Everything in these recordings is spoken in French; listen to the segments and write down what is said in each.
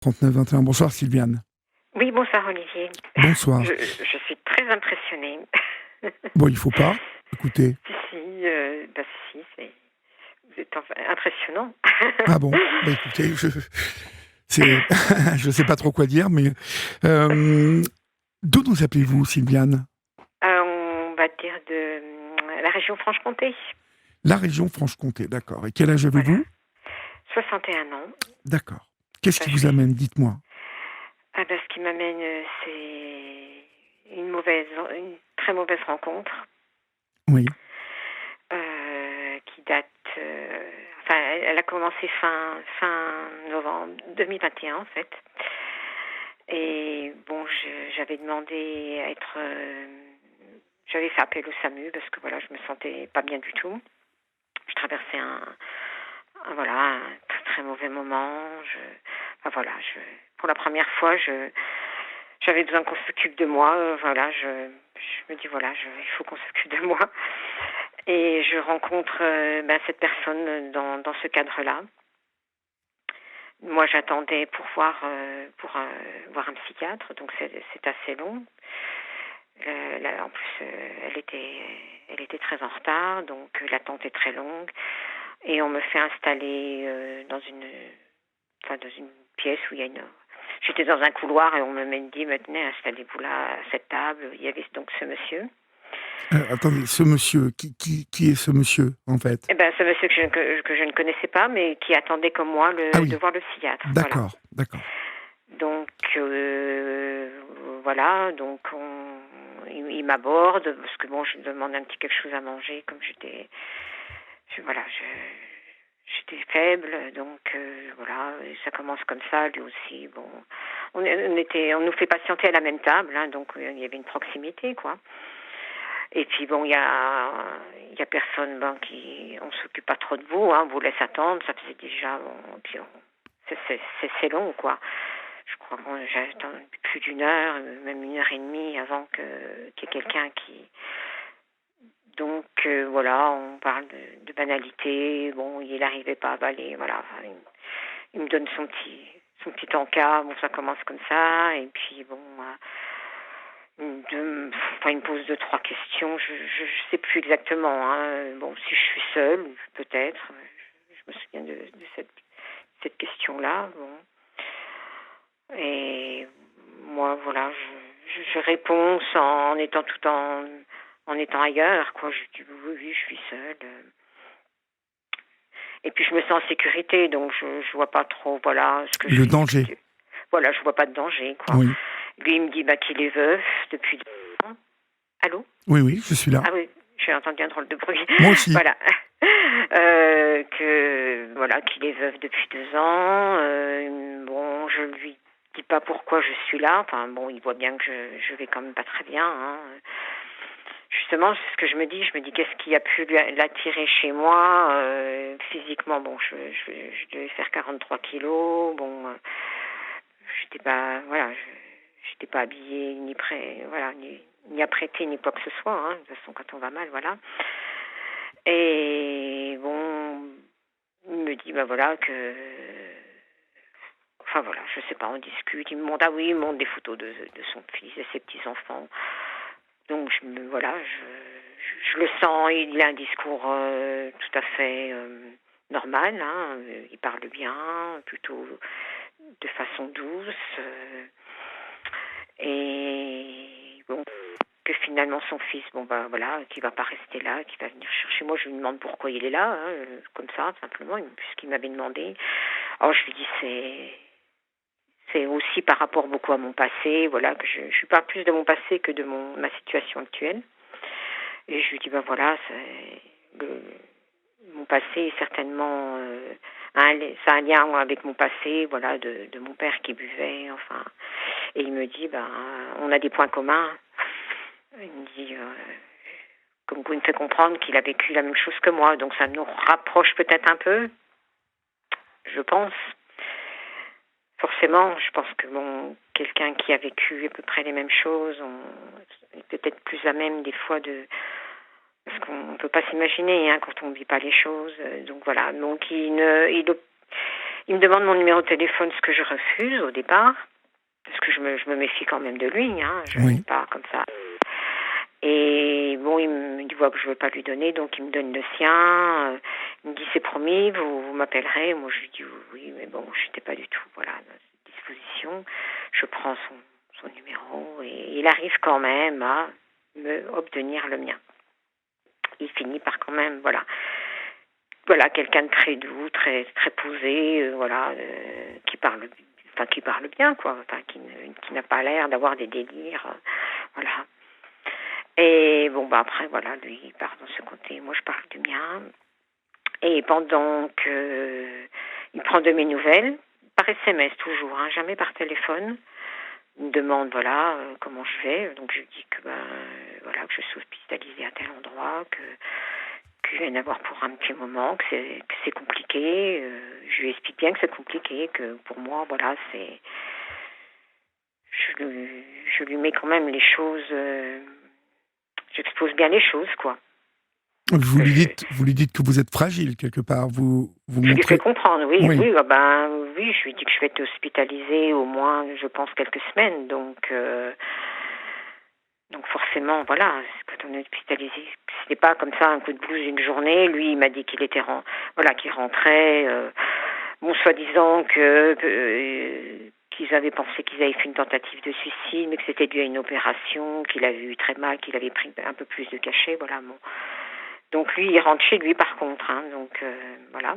39 21. Bonsoir Sylviane. Oui, bonsoir Olivier. Bonsoir. Je suis très impressionnée. Bon, il faut pas. Écoutez. Si, vous êtes impressionnant. Ah bon. Bah écoutez, je sais pas trop quoi dire, mais d'où nous appelez-vous, Sylviane? On va dire de la région Franche-Comté. La région Franche-Comté, d'accord. Et quel âge Voilà. avez-vous? 61 ans. D'accord. Qu'est-ce qui vous amène? Dites-moi. Ce qui m'amène, c'est une très mauvaise rencontre. Oui. Qui date. Elle a commencé fin novembre 2021 en fait. Et bon, j'avais demandé à être. J'avais fait appel au SAMU parce que voilà, je me sentais pas bien du tout. Je traversais un très, très mauvais moment. Pour la première fois, j'avais besoin qu'on s'occupe de moi. Je me dis il faut qu'on s'occupe de moi. Et je rencontre cette personne dans ce cadre-là. Moi, j'attendais pour voir un psychiatre, donc c'est assez long. En plus, elle était très en retard, donc l'attente est très longue. Et on me fait installer dans une pièce où il y a J'étais dans un couloir et on me dit maintenant installez-vous là à cette table. Il y avait donc ce monsieur. Attendez, ce monsieur, qui est ce monsieur, en fait? Ce monsieur que je ne connaissais pas, mais qui attendait comme moi de voir le psychiatre. D'accord, voilà. D'accord. Donc, il m'aborde, parce que bon, je lui demande un petit quelque chose à manger, comme j'étais faible, donc et ça commence comme ça, lui aussi, bon. On nous fait patienter à la même table, hein, donc il y avait une proximité, quoi. Et puis bon, il y a personne, on s'occupe pas trop de vous, hein, on vous laisse attendre, ça faisait déjà, puis c'est long, quoi. Je crois que j'ai attendu plus d'1 heure, même 1 heure et demie avant qu'il y ait quelqu'un qui. Donc on parle de banalité. Bon, il n'arrivait pas à avaler, voilà. Il me donne son petit encas. Bon, ça commence comme ça, et puis bon. Il me pose 2-3 questions, je sais plus exactement. Hein. Bon, si je suis seule, peut-être. Je me souviens de cette question-là. Bon. Et moi, voilà, je réponds en étant ailleurs, quoi. Je dis oui, je suis seule. Et puis je me sens en sécurité, donc je vois pas trop, ce que le danger. Voilà, je vois pas de danger, quoi. Oui. Lui, il me dit qu'il est veuf depuis 2 ans. Allô? Oui, je suis là. Ah oui, j'ai entendu un drôle de bruit. Moi aussi. Voilà. Qu'il est veuf depuis 2 ans. Bon, je lui dis pas pourquoi je suis là. Enfin, bon, il voit bien que je vais quand même pas très bien. Hein. Justement, c'est ce que je me dis. Je me dis, qu'est-ce qui a pu l'attirer chez moi physiquement? Bon, je devais faire 43 kilos. Bon, j'étais pas, j'étais pas habillée ni ni apprêtée ni quoi que ce soit. Hein. De toute façon, quand on va mal, voilà. Et bon, il me dit que. Je sais pas, on discute. Il me montre des photos de son fils et ses petits-enfants. Donc, je le sens, il a un discours tout à fait normal. Hein. Il parle bien, plutôt de façon douce. Et bon, que finalement son fils, qu'il va pas rester là, qu'il va venir chercher moi. Je lui demande pourquoi il est là, hein, comme ça, simplement, puisqu'il m'avait demandé. Alors, je lui dis, c'est aussi par rapport beaucoup à mon passé, que je parle plus de mon passé que de ma situation actuelle. Et je lui dis, mon passé est certainement, ça a un lien avec mon passé, de mon père qui buvait, enfin. Et il me dit, on a des points communs. Il me dit, il me fait comprendre qu'il a vécu la même chose que moi, donc ça nous rapproche peut-être un peu, je pense. Forcément, je pense que quelqu'un qui a vécu à peu près les mêmes choses est peut-être plus à même des fois parce qu'on ne peut pas s'imaginer quand on ne vit pas les choses. Donc voilà. Donc il Il me demande mon numéro de téléphone, ce que je refuse au départ, parce que je me méfie quand même de lui, hein. Je ne suis pas comme ça. Et bon, il voit que je ne veux pas lui donner, donc il me donne le sien. Il me dit, c'est promis, vous m'appellerez. Moi, je lui dis oui, mais bon, je n'étais pas du tout, voilà, dans cette disposition. Je prends son numéro et il arrive quand même à me obtenir le mien. Il finit par quand même, voilà, quelqu'un de très doux, très très posé, qui parle bien, quoi, qui n'a pas l'air d'avoir des délires, voilà. Et bon, après, voilà, lui, il part dans ce côté, moi je parle du mien. Et pendant que il prend de mes nouvelles, par SMS toujours, hein, jamais par téléphone, il me demande, comment je vais. Donc je dis que, que je suis hospitalisée à tel endroit, que je viens d'avoir pour un petit moment, que c'est compliqué. Je lui explique bien que c'est compliqué, que pour moi, voilà, c'est... Je lui mets quand même les choses... J'expose bien les choses, quoi. Vous lui dites que vous êtes fragile, quelque part. Vous je lui fais comprendre, oui. Oui, je lui dis que je vais être hospitalisée au moins, je pense, quelques semaines. Donc forcément, voilà, quand on est hospitalisé, ce n'est pas comme ça un coup de blues une journée. Lui, il m'a dit qu'il était qu'il rentrait, soi-disant qu'ils avaient pensé qu'ils avaient fait une tentative de suicide, mais que c'était dû à une opération, qu'il avait eu très mal, qu'il avait pris un peu plus de cachet, voilà. Bon. Donc lui, il rentre chez lui par contre, hein, donc voilà.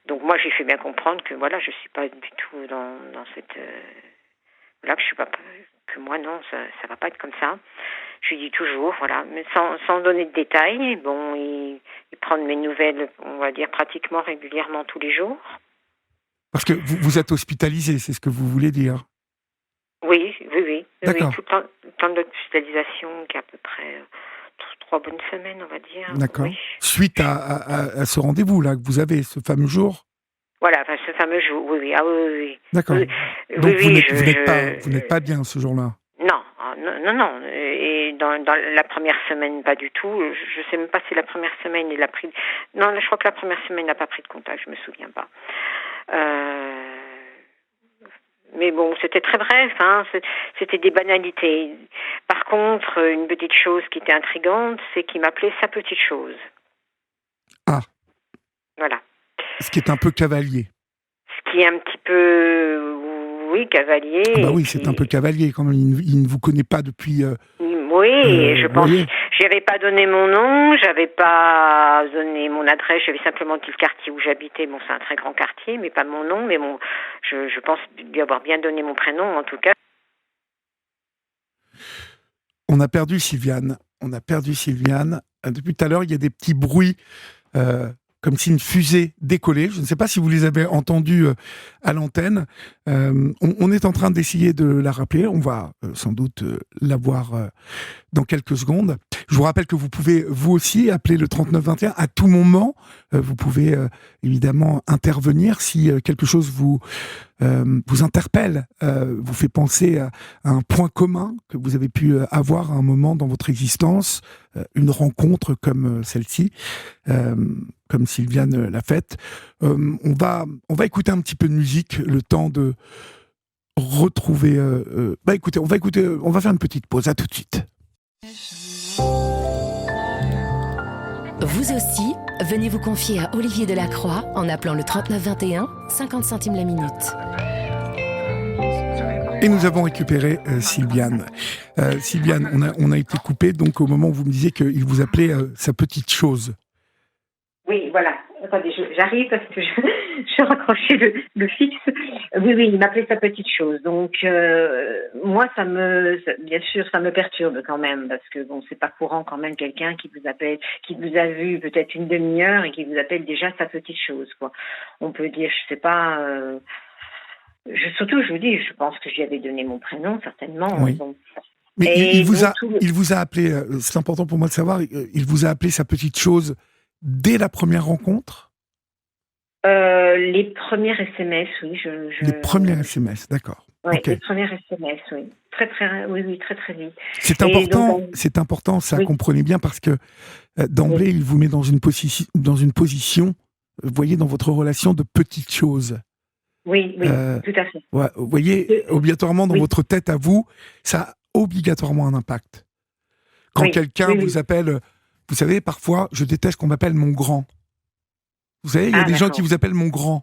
Donc moi, j'ai fait bien comprendre que voilà, je suis pas du tout dans cette que je suis pas, que moi non, ça va pas être comme ça. Je lui dis toujours, voilà, mais sans donner de détails. Bon, il prend de mes nouvelles, on va dire pratiquement régulièrement tous les jours. Parce que vous êtes hospitalisé, c'est ce que vous voulez dire? Oui. D'accord. Oui, tout le temps de l'hospitalisation, qui est à peu près 3 bonnes semaines, on va dire. D'accord. Oui. Suite à ce rendez-vous là que vous avez, ce fameux jour. Voilà, ce fameux jour. Oui. Ah oui. D'accord. Donc vous n'êtes pas bien ce jour-là. Non. Et dans la première semaine, pas du tout. Je sais même pas si la première semaine il a pris. Non, je crois que la première semaine n'a pas pris de contact. Je me souviens pas. Mais bon, c'était très bref, hein, c'était des banalités. Par contre, une petite chose qui était intrigante, c'est qu'il m'appelait sa petite chose. Ah. Voilà. Ce qui est un peu cavalier. Ce qui est un petit peu, oui, cavalier. Ah bah oui, c'est un peu cavalier quand même. Il ne vous connaît pas depuis... Oui, je pense. J'avais pas donné mon nom, j'avais pas donné mon adresse, j'avais simplement dit le quartier où j'habitais. Bon, c'est un très grand quartier, mais pas mon nom. Mais je pense lui avoir bien donné mon prénom, en tout cas. On a perdu Sylviane. Depuis tout à l'heure, il y a des petits bruits, comme si une fusée décollait. Je ne sais pas si vous les avez entendus à l'antenne. On est en train d'essayer de la rappeler. On va sans doute la voir dans quelques secondes. Je vous rappelle que vous pouvez, vous aussi, appeler le 3921 à tout moment. Vous pouvez évidemment intervenir si quelque chose vous interpelle, vous fait penser à un point commun que vous avez pu avoir à un moment dans votre existence, une rencontre comme celle-ci, comme Sylviane l'a faite. On va écouter un petit peu de musique, le temps de retrouver... écoutez, on va faire une petite pause, à tout de suite. Vous aussi, venez vous confier à Olivier Delacroix en appelant le 3921, 50 centimes la minute. Et nous avons récupéré Sylviane. Sylviane, on a été coupé donc au moment où vous me disiez qu'il vous appelait sa petite chose. Oui, voilà. Attendez, j'arrive parce que je raccrochais le fixe. Oui, il m'appelait sa petite chose. Donc, moi, bien sûr, ça me perturbe quand même parce que bon, c'est pas courant quand même quelqu'un qui vous appelle, qui vous a vu peut-être une demi-heure et qui vous appelle déjà sa petite chose, quoi. On peut dire, je sais pas. Surtout, je vous dis, je pense que j'y avais donné mon prénom certainement. Oui. Bon. Mais il vous a appelé. C'est important pour moi de savoir. Il vous a appelé sa petite chose. Dès la première rencontre? Les premières SMS, oui. Les premières SMS, d'accord. Oui, okay. Les premières SMS, oui. Très vite. C'est important, ça, oui. Comprenez bien, parce que d'emblée, il vous met dans une position, vous voyez, dans votre relation de petite chose. Oui, oui, Euh, tout à fait. ouais, vous voyez, obligatoirement dans Oui, votre tête à vous, ça a obligatoirement un impact. Quand oui, quelqu'un oui, vous oui. appelle, vous savez, parfois, je déteste qu'on m'appelle mon grand. Vous savez, il y a Ah, des gens qui d'accord. vous appellent mon grand.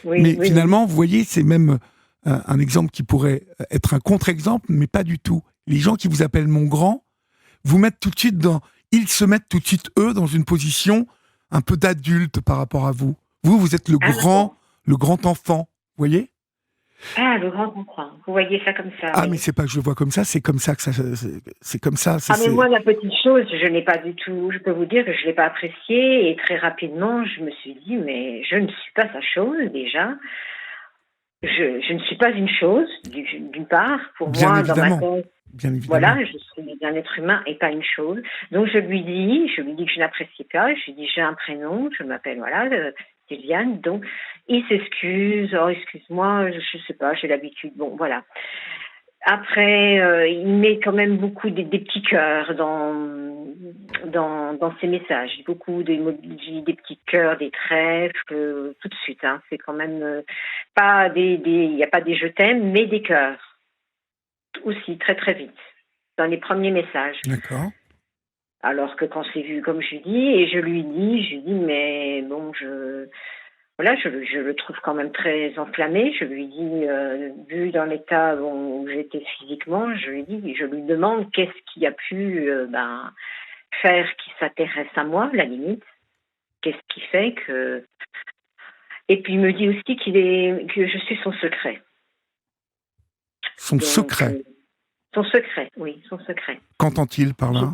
Oui, Mais oui, oui. finalement, vous voyez, c'est même un exemple qui pourrait être un contre-exemple, mais pas du tout. Les gens qui vous appellent mon grand, vous mettent tout de suite ils se mettent tout de suite, eux, dans une position un peu d'adulte par rapport à vous. Vous, vous êtes Ah, d'accord. le grand enfant. Vous voyez? Ah, le grand contrat. Vous voyez ça comme ça, Ah, mais oui. c'est pas que je le vois comme ça, c'est comme ça que ça, c'est comme ça, Ah, mais moi, la petite chose, je n'ai pas du tout, je peux vous dire que je ne l'ai pas appréciée et très rapidement, je me suis dit, mais je ne suis pas sa chose déjà. Je ne suis pas une chose, d'une part, pour bien moi, dans ma évidemment, tête. bien évidemment. Voilà, je suis un être humain et pas une chose. Donc je lui dis que je n'apprécie pas. Je lui dis j'ai un prénom, je m'appelle voilà Sylviane. Donc il s'excuse, oh excuse-moi, je sais pas, j'ai l'habitude. Bon voilà. Après il met quand même beaucoup des petits cœurs dans ses messages, beaucoup d'emojis, des petits cœurs, des trèfles, tout de suite. Hein. C'est quand même pas il n'y a pas des je t'aime, mais des cœurs aussi très très vite dans les premiers messages. D'accord. Alors que quand c'est vu, comme je dis, et je lui dis, mais bon, voilà, je le trouve quand même très enflammé. Je lui dis, vu dans l'état où j'étais physiquement, je lui demande qu'est-ce qui a pu faire qu'il s'intéresse à moi, à la limite. Qu'est-ce qui fait que... Et puis il me dit aussi que je suis son secret. Son Donc, secret. son secret, oui, son secret. Qu'entend-il par là?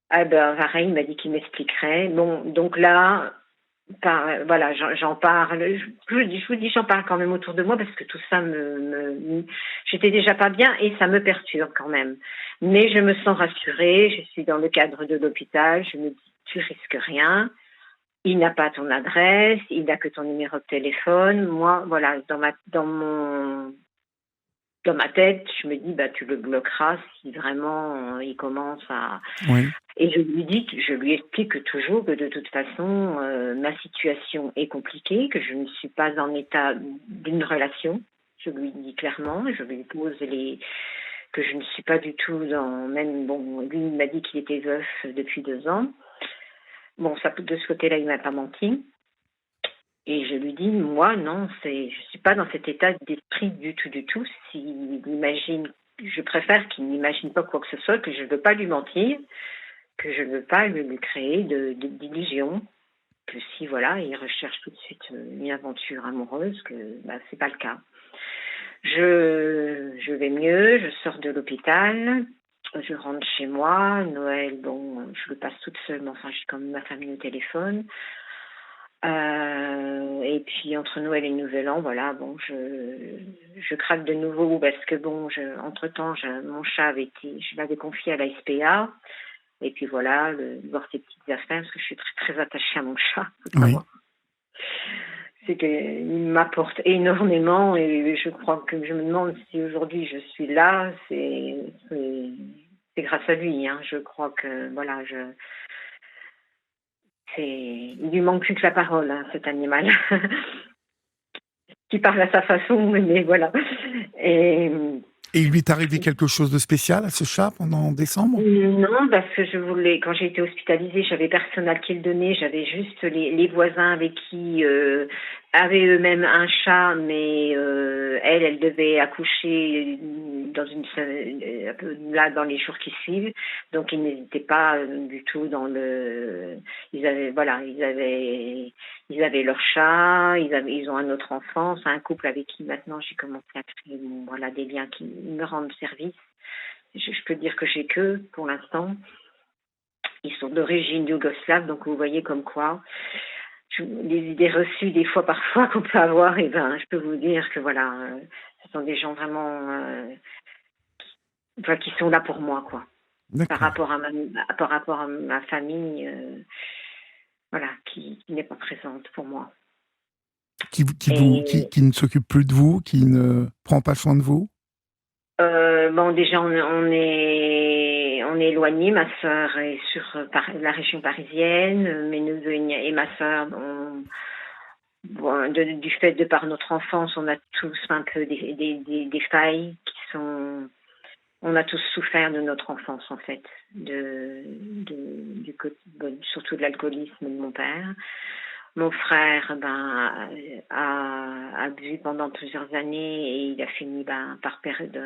Ah ben, pareil, il m'a dit qu'il m'expliquerait. Bon, donc là, voilà, j'en parle. Je vous dis, j'en parle quand même autour de moi parce que tout ça j'étais déjà pas bien et ça me perturbe quand même. Mais je me sens rassurée. Je suis dans le cadre de l'hôpital. Je me dis, tu risques rien. Il n'a pas ton adresse. Il n'a que ton numéro de téléphone. Moi, voilà, dans ma tête, je me dis, bah, tu le bloqueras si vraiment il commence à... Oui. Et je lui explique toujours que de toute façon, ma situation est compliquée, que je ne suis pas en état d'une relation. Je lui dis clairement, je lui pose que je ne suis pas du tout bon, lui, il m'a dit qu'il était veuf depuis 2 ans. Bon, ça, de ce côté-là, il m'a pas menti. Et je lui dis, moi, non, je suis pas dans cet état d'esprit du tout, du tout. Je préfère qu'il n'imagine pas quoi que ce soit, que je ne veux pas lui mentir, que je ne veux pas lui créer d'illusions, que si voilà, il recherche tout de suite une aventure amoureuse, que c'est pas le cas. Je vais mieux, je sors de l'hôpital, je rentre chez moi, Noël, bon, je le passe toute seule, mais enfin j'ai quand même ma famille au téléphone. Et puis entre Noël et Nouvel An, voilà, bon, je craque de nouveau parce que bon, entre-temps, mon chat je l'avais confié à la SPA. Et puis voilà, voir ses petites affaires, parce que je suis très, très attachée à mon chat, faut Oui. savoir. C'est qu'il m'apporte énormément et je crois que je me demande si aujourd'hui je suis là, c'est grâce à lui. Hein. Je crois que, voilà, il lui manque plus que la parole, hein, cet animal. Qui parle à sa façon, mais voilà. Et il lui est arrivé quelque chose de spécial à ce chat pendant décembre? Non, parce que quand j'ai été hospitalisée, j'avais personne à qui le donner, j'avais juste les voisins avec qui avaient eux-mêmes un chat, mais elle devait accoucher un peu là dans les jours qui suivent, donc ils n'hésitaient pas du tout ils avaient leur chat, ils ont un autre enfant, c'est un couple avec qui maintenant j'ai commencé à créer des liens qui me rendent service. Je peux dire que j'ai que, pour l'instant, ils sont d'origine yougoslave, donc vous voyez comme quoi, les idées reçues des fois, parfois, qu'on peut avoir, je peux vous dire que voilà, ce sont des gens vraiment qui sont là pour moi, quoi. Par rapport à ma famille, voilà, qui n'est pas présente pour moi. Qui ne s'occupe plus de vous, qui ne prend pas soin de vous? Bon, déjà, on est éloignés. Ma sœur est sur la région parisienne. Mes neveux et ma sœur, du fait de par notre enfance, on a tous un peu des failles qui sont. On a tous souffert de notre enfance en fait, surtout de l'alcoolisme de mon père. Mon frère a bu pendant plusieurs années et il a fini par perdre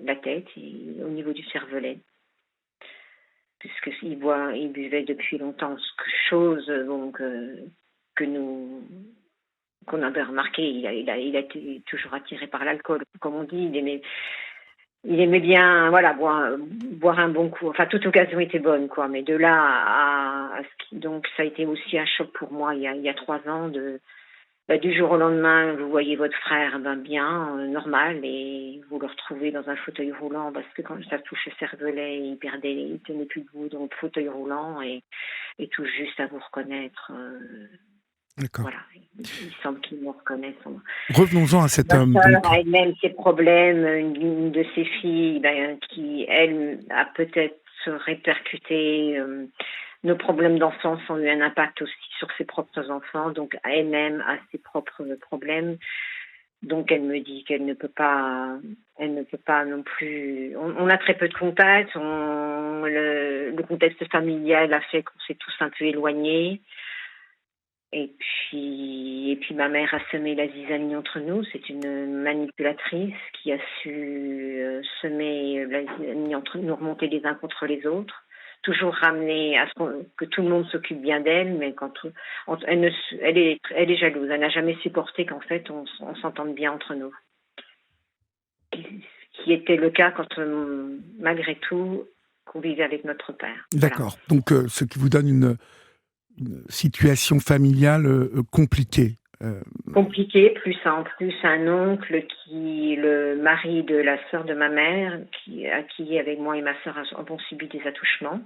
la tête au niveau du cervelet. Puisqu'il buvait depuis longtemps, chose qu'on avait remarqué. Il a été toujours attiré par l'alcool. Comme on dit, il aimait bien, boire un bon coup. Enfin, toute occasion était bonne, quoi. Mais de là donc ça a été aussi un choc pour moi il y a 3 ans du jour au lendemain, vous voyez votre frère bien, normal, et vous le retrouvez dans un fauteuil roulant parce que quand ça touche le cervelet, il tenait plus debout dans le fauteuil roulant et tout juste à vous reconnaître. D'accord. Voilà, il semble qu'il me reconnaisse. Revenons-en à cet homme. Ma sœur a elle-même ses problèmes. Une de ses filles, qui elle a peut-être répercuté. Nos problèmes d'enfance ont eu un impact aussi sur ses propres enfants, donc elle-même a ses propres problèmes. Donc elle me dit qu'elle ne peut pas non plus. On a très peu de contacts. Le contexte familial a fait qu'on s'est tous un peu éloignés. Et puis ma mère a semé la zizanie entre nous. C'est une manipulatrice qui a su semer la zizanie entre nous, remonter les uns contre les autres. Toujours ramener à que tout le monde s'occupe bien d'elle, mais elle est jalouse. Elle n'a jamais supporté qu'en fait on s'entende bien entre nous. Qui était le cas quand, malgré tout, qu'on vivait avec notre père. D'accord. Voilà. Donc, ce qui vous donne une situation familiale compliquée. Compliquée, plus en plus un oncle le mari de la sœur de ma mère, à qui avec moi et ma sœur avons subi des attouchements.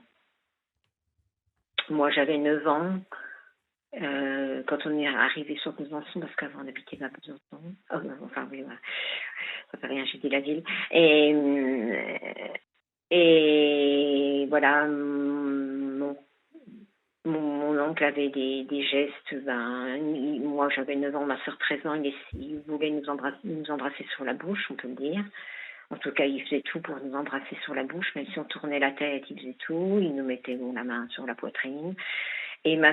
Moi j'avais 9 ans quand on est arrivé sur Besançon, parce qu'avant on habitait à Besançon. Ça fait rien, j'ai dit la ville. Et voilà, mon oncle avait des gestes. Moi, j'avais 9 ans, ma soeur 13 ans. Il voulait nous embrasser sur la bouche, on peut le dire. En tout cas, il faisait tout pour nous embrasser sur la bouche. Même si on tournait la tête, il faisait tout. Il nous mettait la main sur la poitrine. Et ma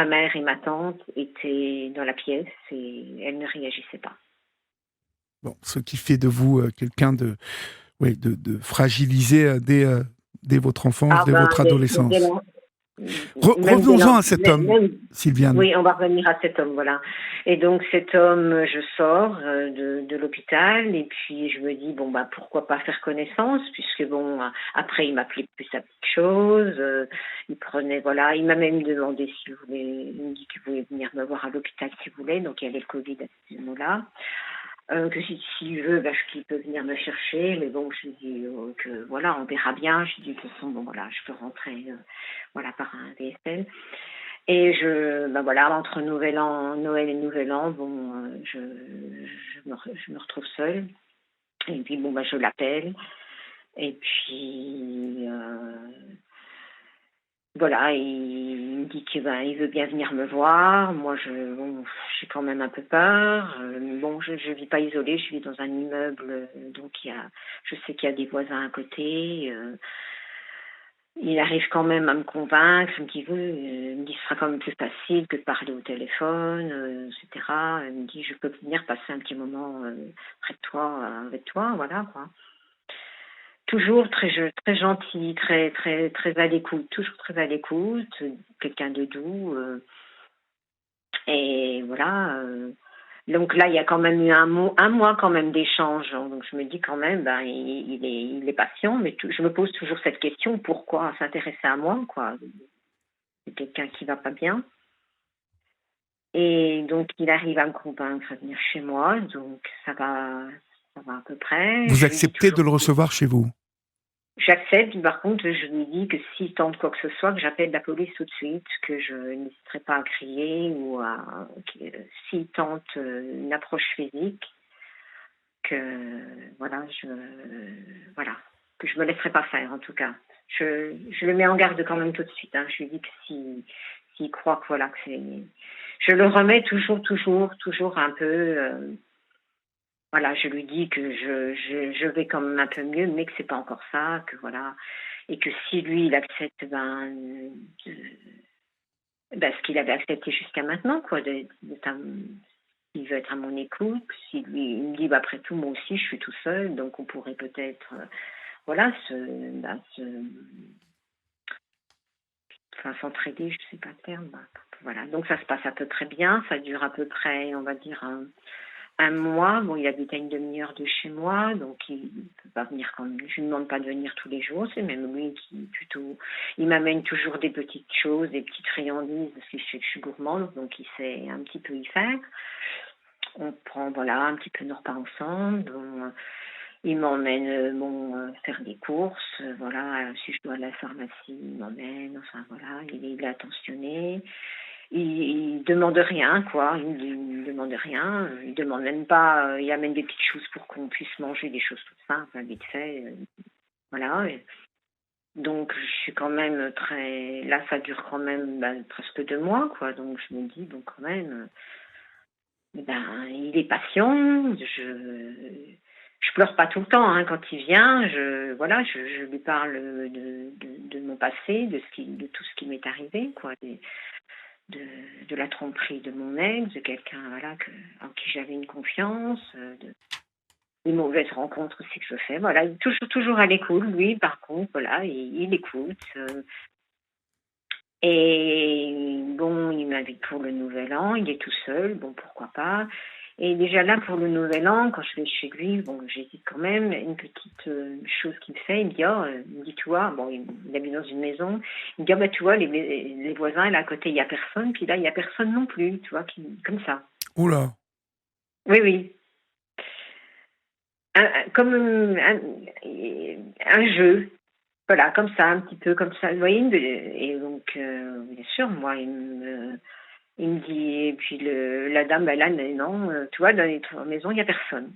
mère et ma tante étaient dans la pièce et elles ne réagissaient pas. Bon, ce qui fait de vous quelqu'un de fragilisé dès votre enfance, dès votre adolescence. Revenons-en à cet homme, Sylviane. Oui, on va revenir à cet homme, voilà. Et donc cet homme, je sors de l'hôpital et puis je me dis pourquoi pas faire connaissance, puisque après il m'appelait plus à quelque chose. Il m'a même demandé s'il voulait, il me dit qu'il voulait venir me voir à l'hôpital s'il voulait, donc il y avait le Covid à ce moment-là. Que s'il veut, qu'il peut venir me chercher, mais je lui dis que on verra bien. Je lui dis de toute façon, je peux rentrer par un VSL. Et entre Noël et Nouvel An, je me retrouve seule. Et puis je l'appelle. Et puis il me dit qu'il veut bien venir me voir. Moi, j'ai quand même un peu peur. Je vis pas isolée, je vis dans un immeuble, donc je sais qu'il y a des voisins à côté. Il arrive quand même à me convaincre. Il me dit ce sera quand même plus facile que de parler au téléphone, etc. Il me dit je peux venir passer un petit moment près de toi, avec toi, voilà quoi. Toujours très gentil, très très très à l'écoute, toujours très à l'écoute, quelqu'un de doux. Et voilà. Donc là, il y a quand même eu un mois quand même d'échange. Donc je me dis quand même, il est patient, mais je me pose toujours cette question, pourquoi s'intéresser à moi, quoi. C'est quelqu'un qui va pas bien. Et donc il arrive à me convaincre à venir chez moi, donc ça va à peu près. Vous acceptez de le recevoir chez vous? J'accepte, par contre, je lui dis que s'il tente quoi que ce soit, que j'appelle la police tout de suite, que je n'hésiterai pas à crier ou s'il tente une approche physique, que que je me laisserai pas faire en tout cas. Je le mets en garde quand même tout de suite. Je lui dis que s'il croit que voilà que c'est, je le remets toujours un peu. Voilà, je lui dis que je vais quand même un peu mieux, mais que c'est pas encore ça, que voilà, et que si lui il accepte, ce qu'il avait accepté jusqu'à maintenant, quoi, il veut être à mon écoute. Si lui il me dit, après tout, moi aussi, je suis tout seul, donc on pourrait peut-être, voilà, s'entraider, je sais pas le terme. Voilà, donc ça se passe à peu près bien. Ça dure à peu près, on va dire, un mois. Bon, il habite à une demi-heure de chez moi, donc il peut pas venir quand même. Je lui demande pas de venir tous les jours. C'est même lui qui plutôt, il m'amène toujours des petites choses, des petites friandises parce qu'il sait que je suis gourmande, donc il sait un petit peu y faire. On prend voilà un petit peu nos repas ensemble. Bon, il m'emmène faire des courses. Voilà, si je dois aller à la pharmacie, il m'emmène. Enfin voilà, il est attentionné. Il demande rien, quoi. Il demande rien. Il demande même pas. Il amène des petites choses pour qu'on puisse manger des choses toutes simples, vite fait. Voilà. Donc je suis quand même très. Là, ça dure quand même presque 2 mois, quoi. Donc je me dis bon, quand même. Il est patient. Je pleure pas tout le temps, hein, quand il vient. Je lui parle de mon passé, de tout ce qui m'est arrivé, quoi. De la tromperie de mon ex, de quelqu'un en qui j'avais une confiance, des mauvaises rencontres aussi que je fais. Voilà, il est toujours à l'écoute, lui, par contre, voilà, il écoute. Et bon, il m'invite pour le Nouvel An, il est tout seul, bon, pourquoi pas. Et déjà là, pour le Nouvel An, quand je vais chez lui, bon, j'hésite quand même. Une petite chose qu'il me fait, il me dit, il me dit, tu vois, bon, il habite dans une maison, il me dit, tu vois, les voisins, là à côté, il n'y a personne, puis là, il n'y a personne non plus, tu vois, comme ça. Oula. Oui, oui. Comme un jeu. Voilà, comme ça, un petit peu comme ça. Vous voyez, et donc, bien sûr, moi, il me dit, et puis la dame, là, non, tu vois, dans les maisons, il n'y a personne.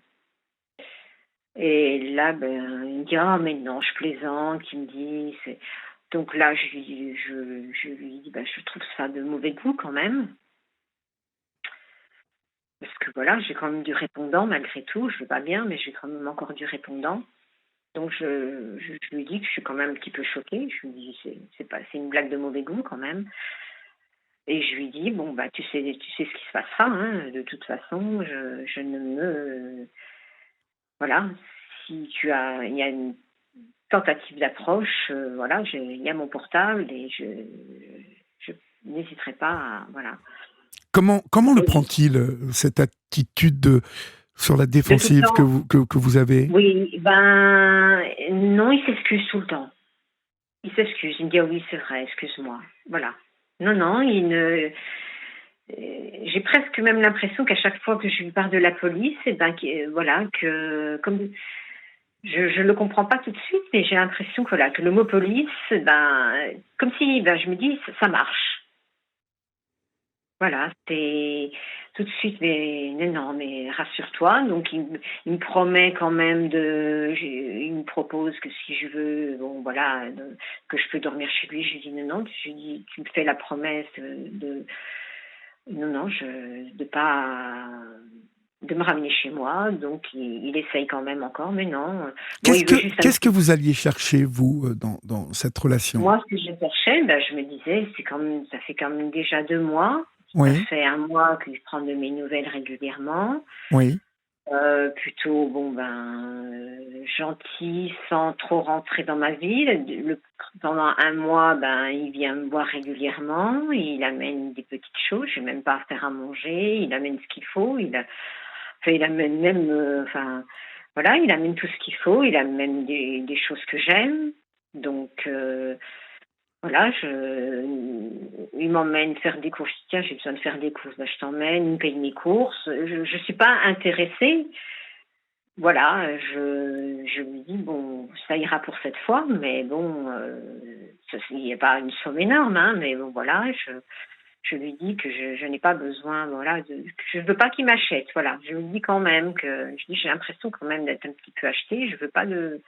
Et là, il me dit, mais non, je plaisante, il me dit, donc là, je lui dis, je trouve ça de mauvais goût quand même. Parce que voilà, j'ai quand même du répondant malgré tout, je vais pas bien, mais j'ai quand même encore du répondant. Donc je lui dis que je suis quand même un petit peu choquée. Je lui dis, c'est une blague de mauvais goût quand même. Et je lui dis, tu sais ce qui se passera, hein. De toute façon, je ne me... Voilà, si il y a une tentative d'approche, voilà, il y a mon portable et je n'hésiterai pas à... Voilà. Comment le prend-il, cette attitude sur la défensive que vous avez? Oui, non, il s'excuse tout le temps. Il s'excuse, il me dit, oui, c'est vrai, excuse-moi. Voilà. Non, j'ai presque même l'impression qu'à chaque fois que je lui parle de la police, que comme je le comprends pas tout de suite, mais j'ai l'impression que le mot police, comme si je me dis ça marche. Voilà, c'est tout de suite, mais non, mais rassure-toi. Donc il me promet quand même il me propose que si je veux, que je peux dormir chez lui. Je lui dis non, je lui dis, tu me fais la promesse de me ramener chez moi. Donc il essaye quand même encore, mais non. Qu'est-ce que vous alliez chercher, vous, dans cette relation? Moi, ce que je cherchais, je me disais, ça fait quand même déjà 2 mois. Oui. Ça fait 1 mois que je prends de mes nouvelles régulièrement. Oui. Plutôt, gentil, sans trop rentrer dans ma vie. Pendant 1 mois, il vient me voir régulièrement. Il amène des petites choses. Je n'ai même pas à faire à manger. Il amène ce qu'il faut. Il amène même, il amène tout ce qu'il faut. Il amène des choses que j'aime. Donc, voilà, il m'emmène faire des courses. Tiens, j'ai besoin de faire des courses. Je t'emmène, il me paye mes courses. Je suis pas intéressée. Voilà, je lui dis, ça ira pour cette fois, mais il n'y a pas une somme énorme, hein, mais voilà, je lui dis que je n'ai pas besoin, je veux pas qu'il m'achète, voilà. Je lui dis quand même j'ai l'impression quand même d'être un petit peu achetée. Je veux pas de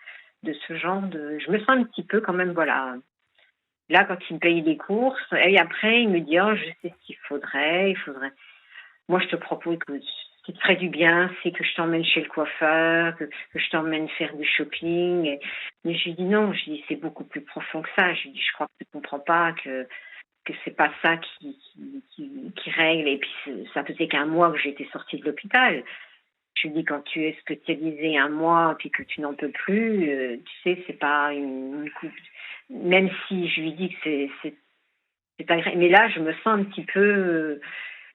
ce genre je me sens un petit peu quand même, voilà. Là, quand il me paye les courses, et après, il me dit, oh, je sais ce qu'il faudrait. Moi, je te propose que ce qui te ferait du bien, c'est que je t'emmène chez le coiffeur, que je t'emmène faire du shopping. Mais je lui dis non, je dis c'est beaucoup plus profond que ça. Je lui dis, je crois que tu comprends pas que c'est pas ça qui règle. Et puis, ça faisait qu'un mois que j'étais sortie de l'hôpital. Je lui dis, quand tu es hospitalisé un mois puis que tu n'en peux plus, tu sais, c'est pas une coupe. Même si je lui dis que c'est agréable. Mais là, je me sens un petit peu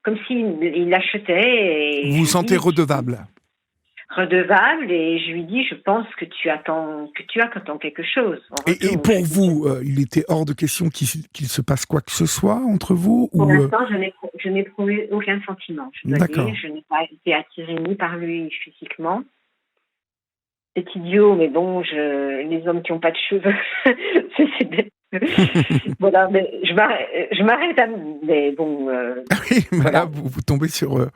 comme s'il l'achetait et Vous vous je lui sentez dis redevable. redevable et je lui dis je pense que tu attends quelque chose en Et retour. pour vous, il était hors de question qu'il se passe quoi que ce soit entre vous Pour ou l'instant, je n'ai éprouvé aucun sentiment. Je dois D'accord. dire, je n'ai pas été attirée ni par lui physiquement. C'est idiot, mais bon, les hommes qui n'ont pas de cheveux, voilà, mais je m'arrête à, mais bon, Oui, mais voilà. là, vous tombez sur...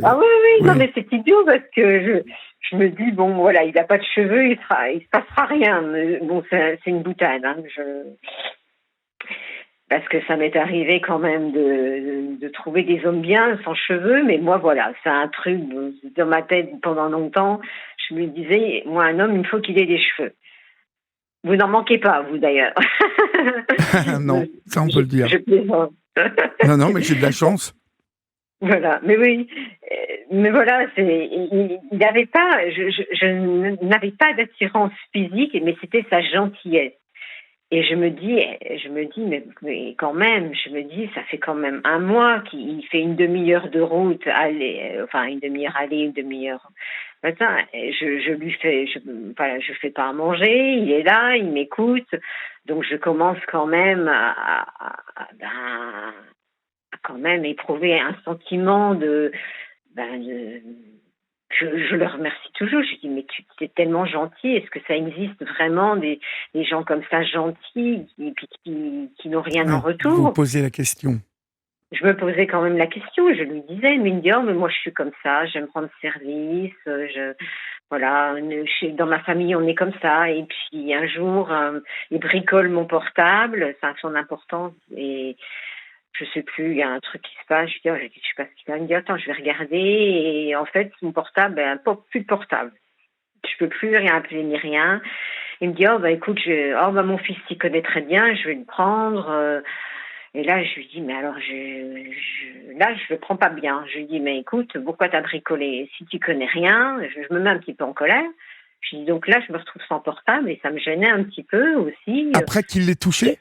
Ah oui, oui, non, oui. mais c'est idiot parce que je me dis, bon, voilà, il n'a pas de cheveux, il se passera rien. Mais bon, c'est une boutade, hein, parce que ça m'est arrivé quand même de trouver des hommes bien sans cheveux, mais moi, voilà, c'est un truc dans ma tête pendant longtemps. Je me disais, moi, un homme, il faut qu'il ait des cheveux. Vous n'en manquez pas, vous d'ailleurs. Non, ça on peut le dire. Je plaisante. Non, mais j'ai de la chance. Voilà, mais oui, mais voilà, il n'avait pas, je n'avais pas d'attirance physique, mais c'était sa gentillesse. Et je me dis, mais quand même, je me dis, ça fait quand même un mois qu'il fait une demi-heure de route, enfin une demi-heure aller, une demi-heure matin. Je lui fais, voilà, je fais pas à manger, il est là, il m'écoute, donc je commence quand même à quand même éprouver un sentiment de je le remercie toujours. Je dis, mais tu es tellement gentil. Est-ce que ça existe vraiment des gens comme ça gentils qui n'ont rien en retour? Vous posez la question. Je me posais quand même la question. Je lui disais, mais il me dit, oh, mais moi je suis comme ça, j'aime rendre service. Voilà, dans ma famille on est comme ça. Et puis un jour, il bricole mon portable. Ça a son importance et je sais plus, il y a un truc qui se passe, je dis, je sais pas ce qu'il a, il me dit, attends, je vais regarder, et en fait, mon portable, plus de portable. Je peux plus rien appeler ni rien. Il me dit, écoute, mon fils s'y connaît très bien, je vais le prendre, et là, je lui dis, mais alors, là, je le prends pas bien. Je lui dis, mais écoute, pourquoi t'as bricolé? Si tu connais rien, je me mets un petit peu en colère. Je dis, donc là, je me retrouve sans portable, et ça me gênait un petit peu aussi. Après qu'il l'ait touché?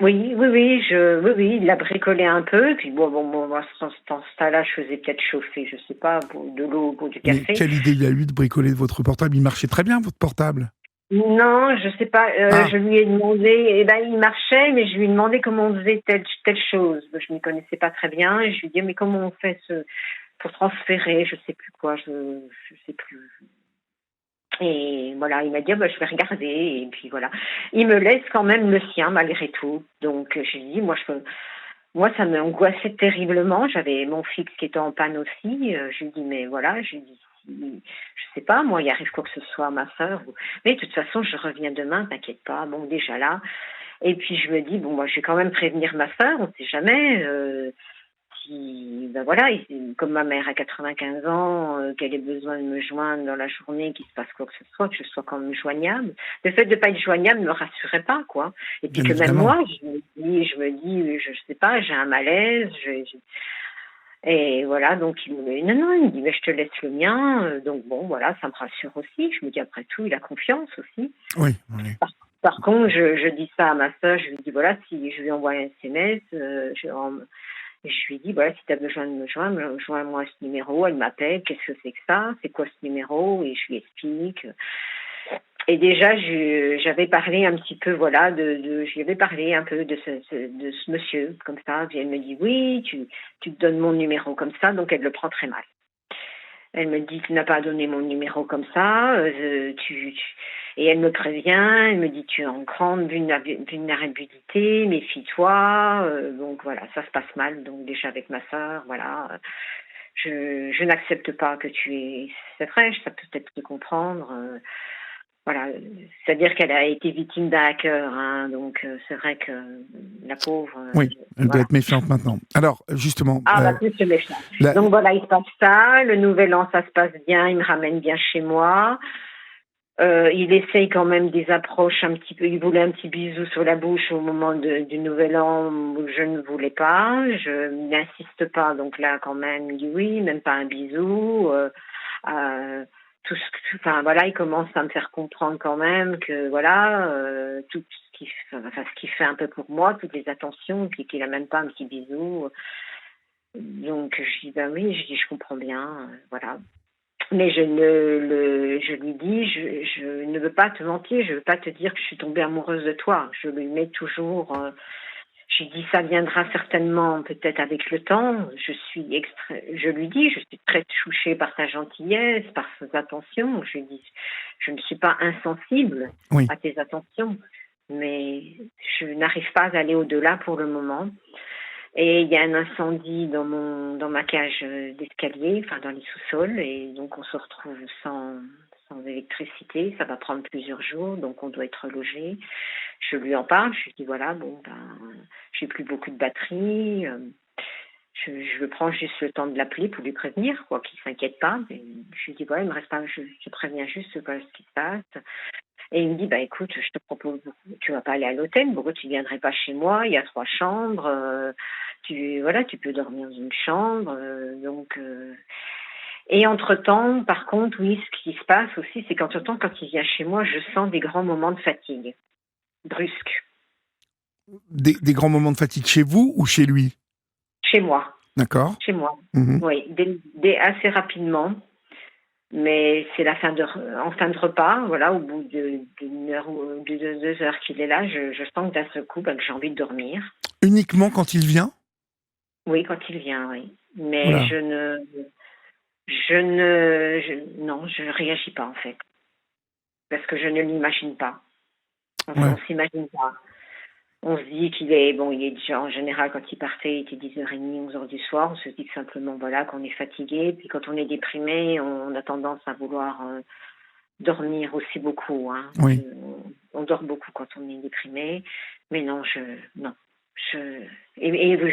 Oui, il l'a bricolé un peu. Puis moi, dans ce temps-là, je faisais peut-être chauffer, je sais pas, de l'eau ou du café. Mais quelle idée il a eu de bricoler votre portable? Il marchait très bien, votre portable. Non, je sais pas. Je lui ai demandé. Il marchait, mais je lui ai demandé comment on faisait telle chose. Je m'y connaissais pas très bien. Et je lui ai dit, mais comment on fait pour transférer? Je sais plus quoi. Je sais plus. Et voilà, il m'a dit, je vais regarder. Et puis voilà. Il me laisse quand même le sien, malgré tout. Donc, j'ai dit, moi, ça m'angoissait terriblement. J'avais mon fixe qui était en panne aussi. Je lui dis, mais voilà, je lui dis, je sais pas, moi, il arrive quoi que ce soit à ma sœur. Mais de toute façon, je reviens demain, t'inquiète pas. Bon, déjà là. Et puis, je me dis, moi, je vais quand même prévenir ma sœur, on sait jamais. Voilà, comme ma mère a 95 ans, qu'elle ait besoin de me joindre dans la journée, qu'il se passe quoi que ce soit, que je sois quand même joignable. Le fait de ne pas être joignable ne me rassurait pas, quoi. Et puis Bien que même évidemment. moi, je me dis, je sais pas, j'ai un malaise, et voilà, donc il me dit, mais je te laisse le mien. Donc bon, voilà, ça me rassure aussi. Je me dis, après tout, il a confiance aussi. Oui. Par contre, je dis ça à ma soeur, je lui dis, voilà, si je lui envoie un SMS, je lui dis, voilà, si tu as besoin de me joindre, joins-moi à ce numéro. Elle m'appelle, qu'est-ce que c'est que ça? C'est quoi ce numéro? Et je lui explique. Et déjà, j'avais parlé un petit peu, voilà, je lui avais parlé un peu de ce monsieur, comme ça. Puis elle me dit, oui, tu te donnes mon numéro comme ça, donc elle le prend très mal. Elle me dit, tu n'as pas donné mon numéro comme ça, et elle me prévient, elle me dit, tu es en grande vulnérabilité, méfie-toi, donc voilà, ça se passe mal, donc déjà avec ma sœur, voilà, je n'accepte pas que tu es, c'est vrai, ça peut peut-être te comprendre, voilà, c'est-à-dire qu'elle a été victime d'un hacker, hein, donc c'est vrai que la pauvre. Oui, elle doit Voilà. être méfiante maintenant. Alors, justement... Ah, bah, plus que méchant. la- Donc voilà, il se passe ça. Le nouvel an, ça se passe bien. Il me ramène bien chez moi. Il essaye quand même des approches un petit peu. Il voulait un petit bisou sur la bouche au moment du nouvel an où je ne voulais pas. Je n'insiste pas. Donc là, quand même, il dit oui, même pas un bisou. Enfin voilà, il commence à me faire comprendre quand même que voilà, tout ce qu'il fait un peu pour moi, toutes les attentions, puis qu'il a même pas un petit bisou. Donc je dis bah oui, je comprends bien, voilà. Mais je lui dis, je ne veux pas te mentir, je veux pas te dire que je suis tombée amoureuse de toi. Je lui mets toujours, je lui dis ça viendra certainement peut-être avec le temps. Je lui dis, je suis très touchée par ta gentillesse, par tes attentions. Je lui dis, je ne suis pas insensible à tes attentions, mais je n'arrive pas à aller au-delà pour le moment. Et il y a un incendie dans ma cage d'escalier, enfin dans les sous-sols, et donc on se retrouve sans électricité. Ça va prendre plusieurs jours, donc on doit être logé. Je lui en parle, je lui dis voilà, bon j'ai plus beaucoup de batterie. Je prends juste le temps de l'appeler pour lui prévenir, quoi, qu'il s'inquiète pas. Et je lui dis voilà, il me reste pas, je préviens juste ce qui se passe. Et il me dit, bah écoute, je te propose, tu vas pas aller à l'hôtel, pourquoi tu viendrais pas chez moi? Il y a 3 chambres, tu peux dormir dans une chambre, Et entre-temps, par contre, oui, ce qui se passe aussi, c'est qu'entre-temps, quand il vient chez moi, je sens des grands moments de fatigue, brusques. Des grands moments de fatigue chez vous ou chez lui? Chez moi. D'accord. Chez moi. Mmh. Oui, assez rapidement. Mais c'est en fin de repas, voilà, au bout d'une heure ou de 2 heures qu'il est là, je sens que d'un seul coup, que j'ai envie de dormir. Uniquement quand il vient? Oui, quand il vient, oui. Mais Voilà. non, je réagis pas en fait, parce que je ne l'imagine pas. Ouais. On s'imagine pas. On se dit il est déjà, en général, quand il partait, il était 10h30, 11h du soir. On se dit simplement, voilà, qu'on est fatigué. Puis quand on est déprimé, on a tendance à vouloir dormir aussi beaucoup. Hein. Oui. On dort beaucoup quand on est déprimé. Mais non, et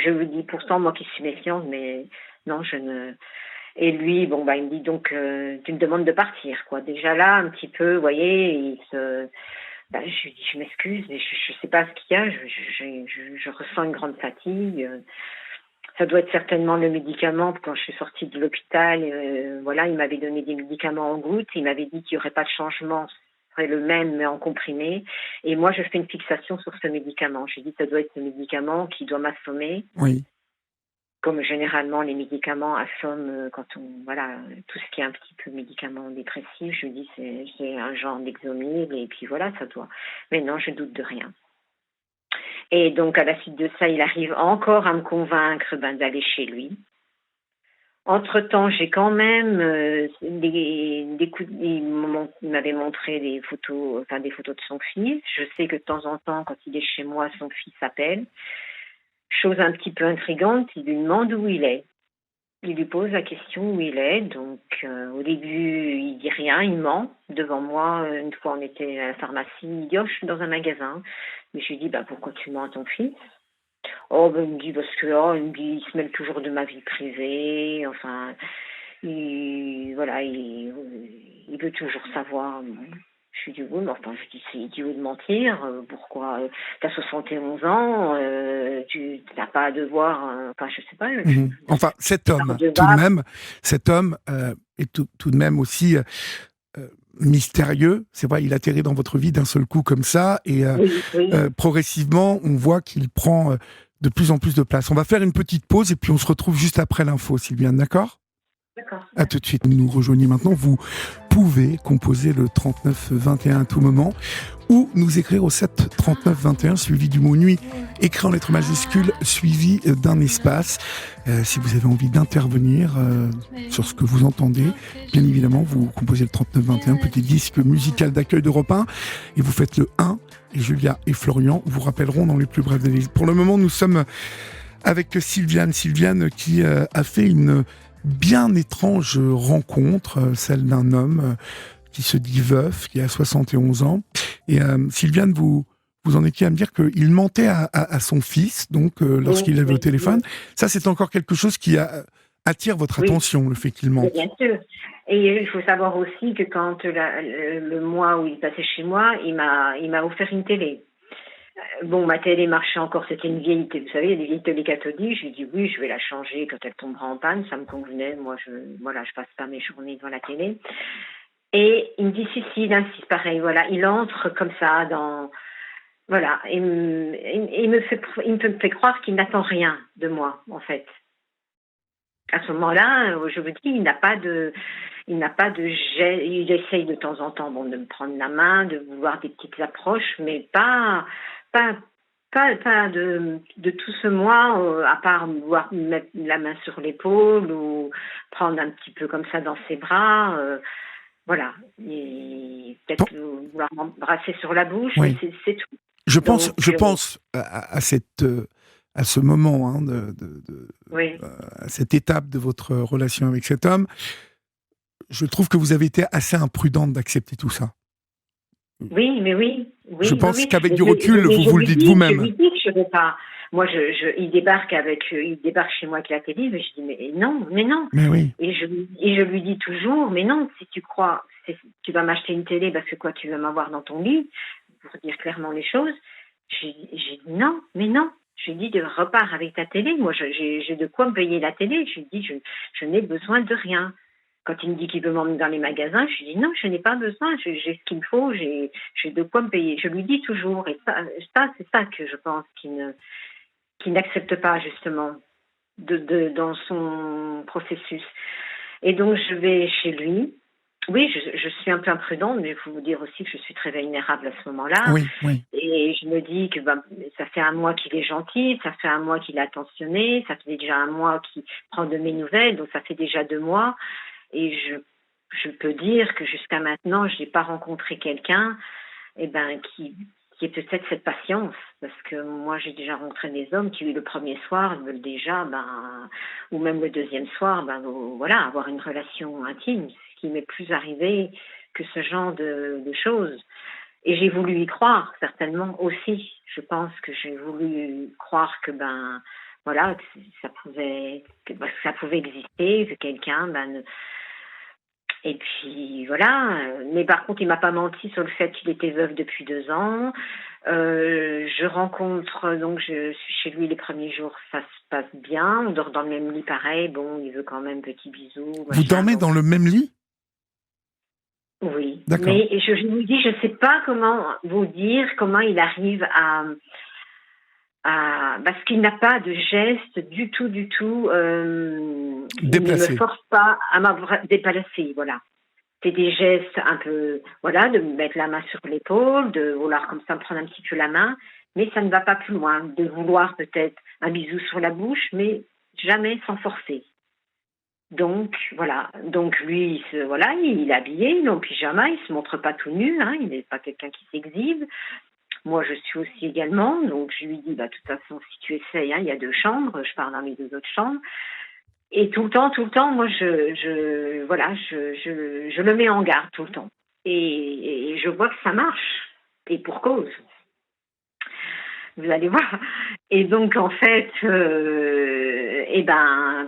je vous dis, pourtant, moi qui suis méfiante, mais non, je ne... Et lui, il me dit donc, tu me demandes de partir, quoi. Déjà là, un petit peu, vous voyez, je lui dis, je m'excuse, mais je sais pas ce qu'il y a, je ressens une grande fatigue. Ça doit être certainement le médicament. Quand je suis sortie de l'hôpital, voilà, il m'avait donné des médicaments en gouttes. Il m'avait dit qu'il n'y aurait pas de changement, ce serait le même, mais en comprimé. Et moi, je fais une fixation sur ce médicament. Je lui dis, ça doit être ce médicament qui doit m'assommer. Oui. Comme généralement les médicaments assomment voilà, tout ce qui est un petit peu médicament dépressif, je dis c'est un genre d'Exomil et puis voilà, ça doit. Mais non, je doute de rien. Et donc à la suite de ça, il arrive encore à me convaincre d'aller chez lui. Entre-temps, j'ai quand même il m'avait montré des photos de son fils. Je sais que de temps en temps, quand il est chez moi, son fils s'appelle. Chose un petit peu intrigante, il lui demande où il est. Il lui pose la question où il est. Donc, au début, il dit rien, il ment. Devant moi, une fois, on était à la pharmacie. Il dit, oh, je suis dans un magasin. Mais je lui dis, pourquoi tu mens à ton fils? Oh, il me dit, parce que, il se mêle toujours de ma vie privée. Enfin, il veut toujours savoir. Je lui dis, oui, mais c'est idiot de mentir. Pourquoi? T'as 71 ans, tu n'as pas à devoir. Je sais pas. Enfin, cet homme est tout de même aussi mystérieux. C'est vrai, il atterrit dans votre vie d'un seul coup comme ça. Et oui. Progressivement, on voit qu'il prend de plus en plus de place. On va faire une petite pause et puis on se retrouve juste après l'info, Sylviane, d'accord ? D'accord. À tout de suite, nous rejoignez maintenant. Vous pouvez composer le 39 21 à tout moment ou nous écrire au 7 39 21 suivi du mot nuit, écrit en lettres majuscules suivi d'un espace. Si vous avez envie d'intervenir sur ce que vous entendez, bien évidemment, vous composez le 39 21, petit disque musical d'accueil d'Europe 1 et vous faites le 1 et Julia et Florian vous rappelleront dans les plus brefs délais. Pour le moment, nous sommes avec Sylviane qui a fait une bien étrange rencontre, celle d'un homme qui se dit veuf, qui a 71 ans. Et Sylviane, vous en étiez à me dire qu'il mentait à son fils, donc lorsqu'il avait au téléphone. Oui. Ça, c'est encore quelque chose qui attire votre attention, le fait qu'il mente. Bien sûr. Et il faut savoir aussi que quand le mois où il passait chez moi, il m'a offert une télé. Bon, ma télé marchait encore, c'était une vieille télé, vous savez, il y a des vieilles télé cathodiques. Je lui ai dit oui, je vais la changer quand elle tombera en panne, ça me convenait. Moi, je passe pas mes journées devant la télé. Et il me dit si, il insiste pareil, voilà, il entre comme ça dans, voilà, il me fait croire qu'il n'attend rien de moi, en fait. À ce moment-là, je vous dis, il n'a pas de geste, il essaye de temps en temps, de me prendre la main, de vouloir des petites approches, mais pas de tout ce moi, à part vouloir me mettre la main sur l'épaule ou prendre un petit peu comme ça dans ses bras, voilà. Et peut-être vouloir m'embrasser sur la bouche, oui. Mais c'est tout. Je pense à ce moment, hein, oui. À cette étape de votre relation avec cet homme. Je trouve que vous avez été assez imprudente d'accepter tout ça. Oui, mais oui. Je pense qu'avec du recul, vous le dites vous-même. Je lui dis que je ne vais pas. Moi, il débarque chez moi avec la télé, mais je dis mais non. Mais oui. Et je lui dis toujours, mais non, si tu crois, tu vas m'acheter une télé parce que quoi, tu veux m'avoir dans ton lit, pour dire clairement les choses. J'ai dit non, mais non. Je lui dis repars avec ta télé. Moi, j'ai de quoi me payer la télé. Je lui dis je n'ai besoin de rien. Quand il me dit qu'il veut m'emmener dans les magasins, je lui dis non, je n'ai pas besoin, j'ai ce qu'il me faut, j'ai de quoi me payer. Je lui dis toujours, et ça c'est ça que je pense qu'il n'accepte pas justement dans son processus. Et donc je vais chez lui. Oui, je suis un peu imprudente, mais il faut vous dire aussi que je suis très vulnérable à ce moment-là. Oui, oui. Et je me dis que ça fait un mois qu'il est gentil, ça fait un mois qu'il est attentionné, ça fait déjà un mois qu'il prend de mes nouvelles, donc ça fait déjà 2 mois. Et je peux dire que jusqu'à maintenant, je n'ai pas rencontré quelqu'un qui ait peut-être cette patience. Parce que moi, j'ai déjà rencontré des hommes qui, le premier soir, veulent déjà, ou même le deuxième soir, voilà, avoir une relation intime. Ce qui m'est plus arrivé que ce genre de choses. Et j'ai voulu y croire, certainement aussi. Je pense que j'ai voulu croire que, voilà, que ça pouvait exister, que quelqu'un, et puis voilà. Mais par contre, il m'a pas menti sur le fait qu'il était veuf depuis 2 ans. Je rencontre, donc je suis chez lui les premiers jours, ça se passe bien. On dort dans le même lit, pareil. Bon, il veut quand même petit bisou. Vous dormez dans le même lit ? Oui. D'accord. Mais je vous dis, je sais pas comment vous dire comment il arrive parce qu'il n'a pas de geste du tout, déplacé. Il ne me force pas à m'avoir déplacé, voilà. C'est des gestes un peu, voilà, de me mettre la main sur l'épaule, de vouloir comme ça me prendre un petit peu la main, mais ça ne va pas plus loin, de vouloir peut-être un bisou sur la bouche, mais jamais sans forcer. Donc, voilà. Donc, lui, il est habillé, il est en pyjama, il se montre pas tout nu, hein, il n'est pas quelqu'un qui s'exhibe. Moi, je suis aussi également, donc je lui dis, de toute façon, si tu essayes, hein, il y a 2 chambres, je pars dans les 2 autres chambres. Et tout le temps, moi, je le mets en garde tout le temps. Et je vois que ça marche. Et pour cause. Vous allez voir. Et donc, en fait,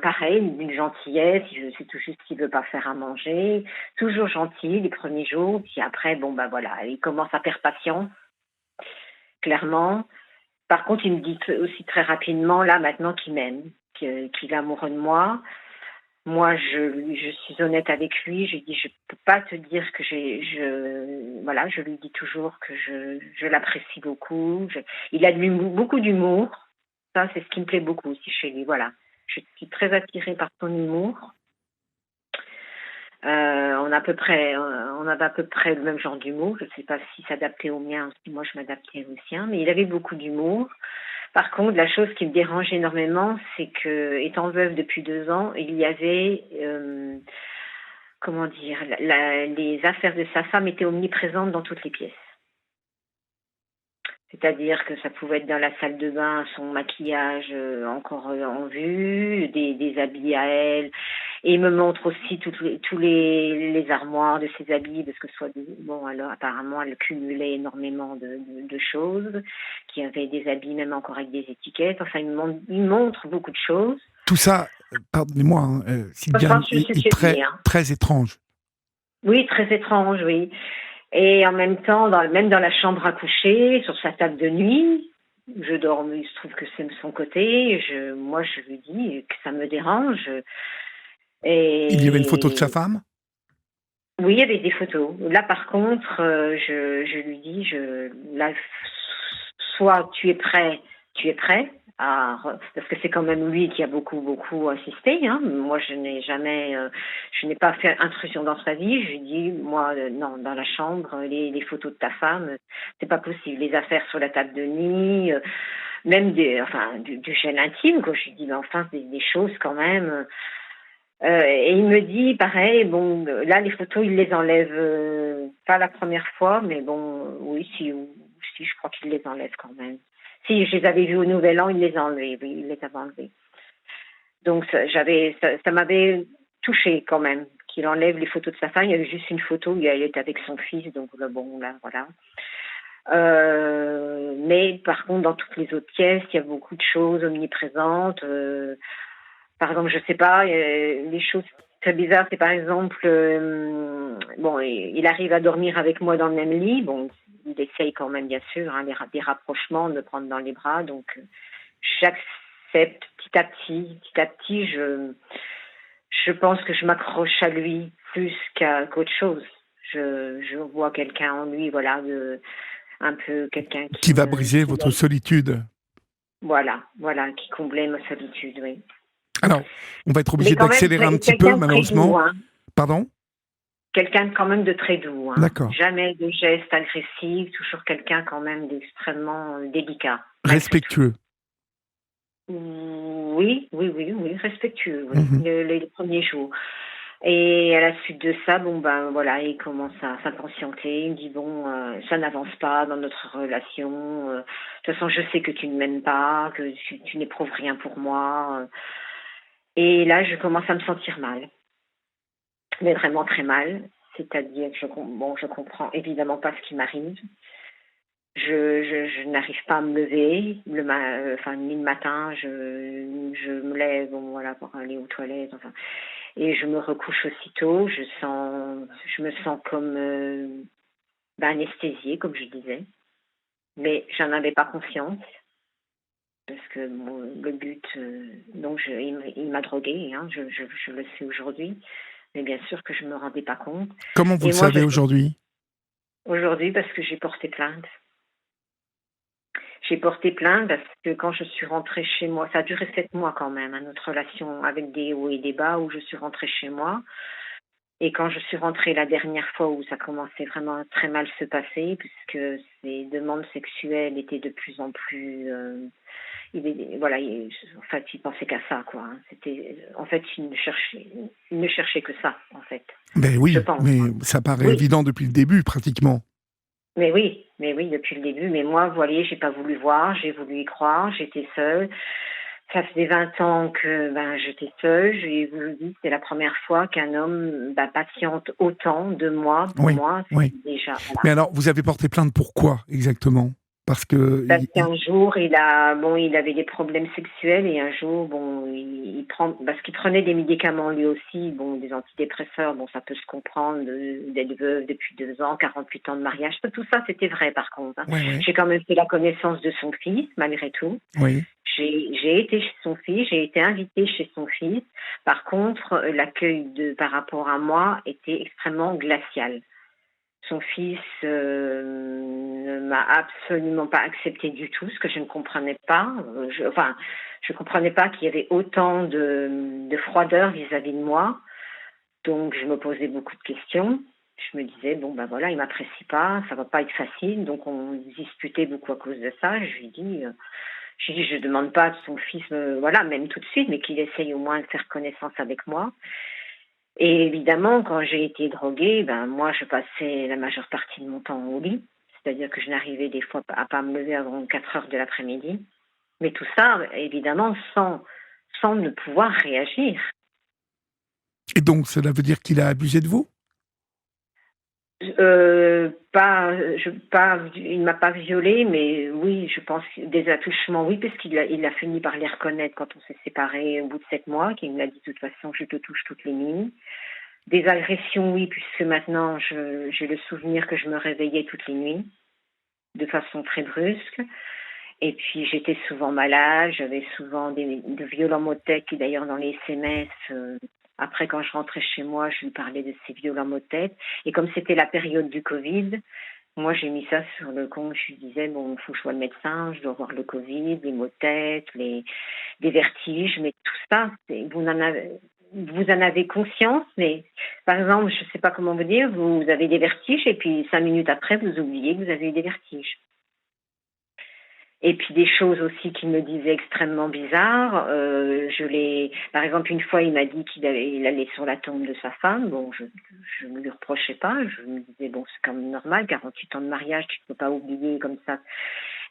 pareil, une gentillesse, c'est tout juste qu'il veut pas faire à manger. Toujours gentil les premiers jours. Puis après, voilà, il commence à perdre patience. Clairement. Par contre, il me dit aussi très rapidement, là, maintenant, qu'il m'aime, qu'il est amoureux de moi. Moi, je suis honnête avec lui. Je dis, je peux pas te dire que je lui dis toujours que je l'apprécie beaucoup. Il a beaucoup d'humour. Ça, c'est ce qui me plaît beaucoup aussi chez lui. Voilà. Je suis très attirée par son humour. On a à peu près le même genre d'humour. Je ne sais pas si s'adapter au mien ou si moi je m'adaptais au sien, mais il avait beaucoup d'humour. Par contre, la chose qui me dérange énormément, c'est que, étant veuve depuis 2 ans, il y avait, les affaires de sa femme étaient omniprésentes dans toutes les pièces. C'est-à-dire que ça pouvait être dans la salle de bain, son maquillage encore en vue, des habits à elle. Et il me montre aussi tous les armoires de ses habits, parce que alors apparemment elle cumulait énormément de choses, qui avait des habits même encore avec des étiquettes. Enfin, il montre beaucoup de choses. Tout ça, pardonnez-moi, Sylviane, Je sais ce est que je très, dis, hein. très étrange. Oui, très étrange, oui. Et en même temps, même dans la chambre à coucher, sur sa table de nuit, je dors, il se trouve que c'est de son côté. Moi, je lui dis que ça me dérange. Il y avait une photo de Et sa femme? oui, il y avait des photos. Là, par contre, je lui dis, là, soit tu es prêt parce que c'est quand même lui qui a beaucoup, beaucoup insisté, hein. Moi, je n'ai pas fait intrusion dans sa vie. Je lui dis, moi, non, dans la chambre, les photos de ta femme, c'est pas possible. Les affaires sur la table de nuit, même du gel intime, quoi. Je lui dis, mais enfin, des choses quand même. Et il me dit, pareil, bon, là, les photos, il les enlève, pas la première fois, mais bon, oui, si, je crois qu'il les enlève quand même. Si je les avais vus au Nouvel An, il les a enlevés, oui, il les avait enlevés. Donc, ça m'avait touchée quand même, qu'il enlève les photos de sa femme. Il y avait juste une photo où elle était avec son fils, donc là, bon, là, voilà. Mais par contre, dans toutes les autres pièces, il y a beaucoup de choses omniprésentes. Par exemple, je sais pas, les choses très bizarres, c'est par exemple, bon, il arrive à dormir avec moi dans le même lit. Bon, il essaye quand même, bien sûr, hein, des rapprochements, de me prendre dans les bras. Donc, j'accepte petit à petit, je pense que je m'accroche à lui plus qu'autre chose. Je vois quelqu'un en lui, voilà, un peu quelqu'un Qui va briser votre solitude. Voilà, qui comblait ma solitude, oui. Alors, on va être Mais obligé quand même, d'accélérer un petit quelqu'un peu, de très malheureusement. doux, hein. Pardon? Quelqu'un quand même de très doux, hein. D'accord. Jamais de gestes agressifs, toujours quelqu'un quand même d'extrêmement délicat. Respectueux. Oui, respectueux, oui, Mhm. les premiers jours. Et à la suite de ça, bon ben voilà, il commence à s'impatienter. Il me dit bon, ça n'avance pas dans notre relation. De toute façon, je sais que tu ne m'aimes pas, que tu n'éprouves rien pour moi. Et là, je commence à me sentir mal, mais vraiment très mal. C'est-à-dire que je comprends évidemment pas ce qui m'arrive. Je n'arrive pas à me lever. Ni le matin, je me lève, bon voilà, pour aller aux toilettes, enfin. Et je me recouche aussitôt. Je me sens comme anesthésiée, comme je disais. Mais j'en avais pas conscience. Parce que le but, donc il m'a droguée, hein, je le sais aujourd'hui. Mais bien sûr que je ne me rendais pas compte. Comment vous le savez aujourd'hui? Aujourd'hui, parce que j'ai porté plainte. J'ai porté plainte parce que quand je suis rentrée chez moi, ça a duré 7 mois quand même, hein, notre relation avec des hauts et des bas, où je suis rentrée chez moi. Et quand je suis rentrée la dernière fois, où ça commençait vraiment à très mal se passer, puisque ces demandes sexuelles étaient de plus en plus... en fait, il pensait qu'à ça, quoi. En fait, il ne cherchait que ça, en fait. Ben oui, je pense. mais ça paraît évident depuis le début, pratiquement. Mais oui, depuis le début. Mais moi, vous voyez, j'ai pas voulu voir, j'ai voulu y croire, j'étais seule. Ça faisait 20 ans que j'étais seule. Je vous le dis, c'est la première fois qu'un homme patiente autant de moi. Pour moi, c'est déjà... Voilà. Mais alors, vous avez porté plainte pourquoi, exactement? Parce qu'un jour, il avait des problèmes sexuels, et un jour, parce qu'il prenait des médicaments lui aussi, des antidépresseurs, ça peut se comprendre, d'être veuve depuis 2 ans, 48 ans de mariage, tout ça, c'était vrai par contre. Hein. Ouais. J'ai quand même fait la connaissance de son fils, malgré tout. Oui. J'ai été chez son fils, j'ai été invitée chez son fils. Par contre, l'accueil par rapport à moi était extrêmement glacial. Son fils ne m'a absolument pas accepté du tout, ce que je ne comprenais pas. Je comprenais pas qu'il y avait autant de froideur vis-à-vis de moi. Donc, je me posais beaucoup de questions. Je me disais, il m'apprécie pas, ça va pas être facile. Donc, on disputait beaucoup à cause de ça. Je lui dis, je demande pas à son fils, même tout de suite, mais qu'il essaye au moins de faire connaissance avec moi. Et évidemment, quand j'ai été droguée, moi, je passais la majeure partie de mon temps au lit. C'est-à-dire que je n'arrivais des fois à pas me lever avant 4 heures de l'après-midi. Mais tout ça, évidemment, sans ne pouvoir réagir. Et donc, cela veut dire qu'il a abusé de vous? Il m'a pas violée, mais oui, je pense des attouchements, oui, parce il a fini par les reconnaître quand on s'est séparés au bout de 7 mois, qu'il me l'a dit de toute façon, je te touche toutes les nuits. Des agressions, oui, puisque maintenant j'ai le souvenir que je me réveillais toutes les nuits, de façon très brusque. Et puis j'étais souvent malade, j'avais souvent de violents maux de tête, qui d'ailleurs dans les SMS, après quand je rentrais chez moi, je lui parlais de ces violents maux de tête. Et comme c'était la période du Covid, moi j'ai mis ça sur le compte, je lui disais, bon, il faut que je sois le médecin, je dois avoir le Covid, les maux de tête, des vertiges, mais tout ça, vous en avez conscience, mais par exemple, je ne sais pas comment vous dire, vous avez des vertiges et puis 5 minutes après, vous oubliez que vous avez eu des vertiges. Et puis des choses aussi qu'il me disait extrêmement bizarres. Par exemple, une fois, il m'a dit qu'il allait sur la tombe de sa femme. Bon, je ne lui reprochais pas. Je me disais, bon, c'est quand même normal, 48 ans de mariage, tu ne peux pas oublier comme ça.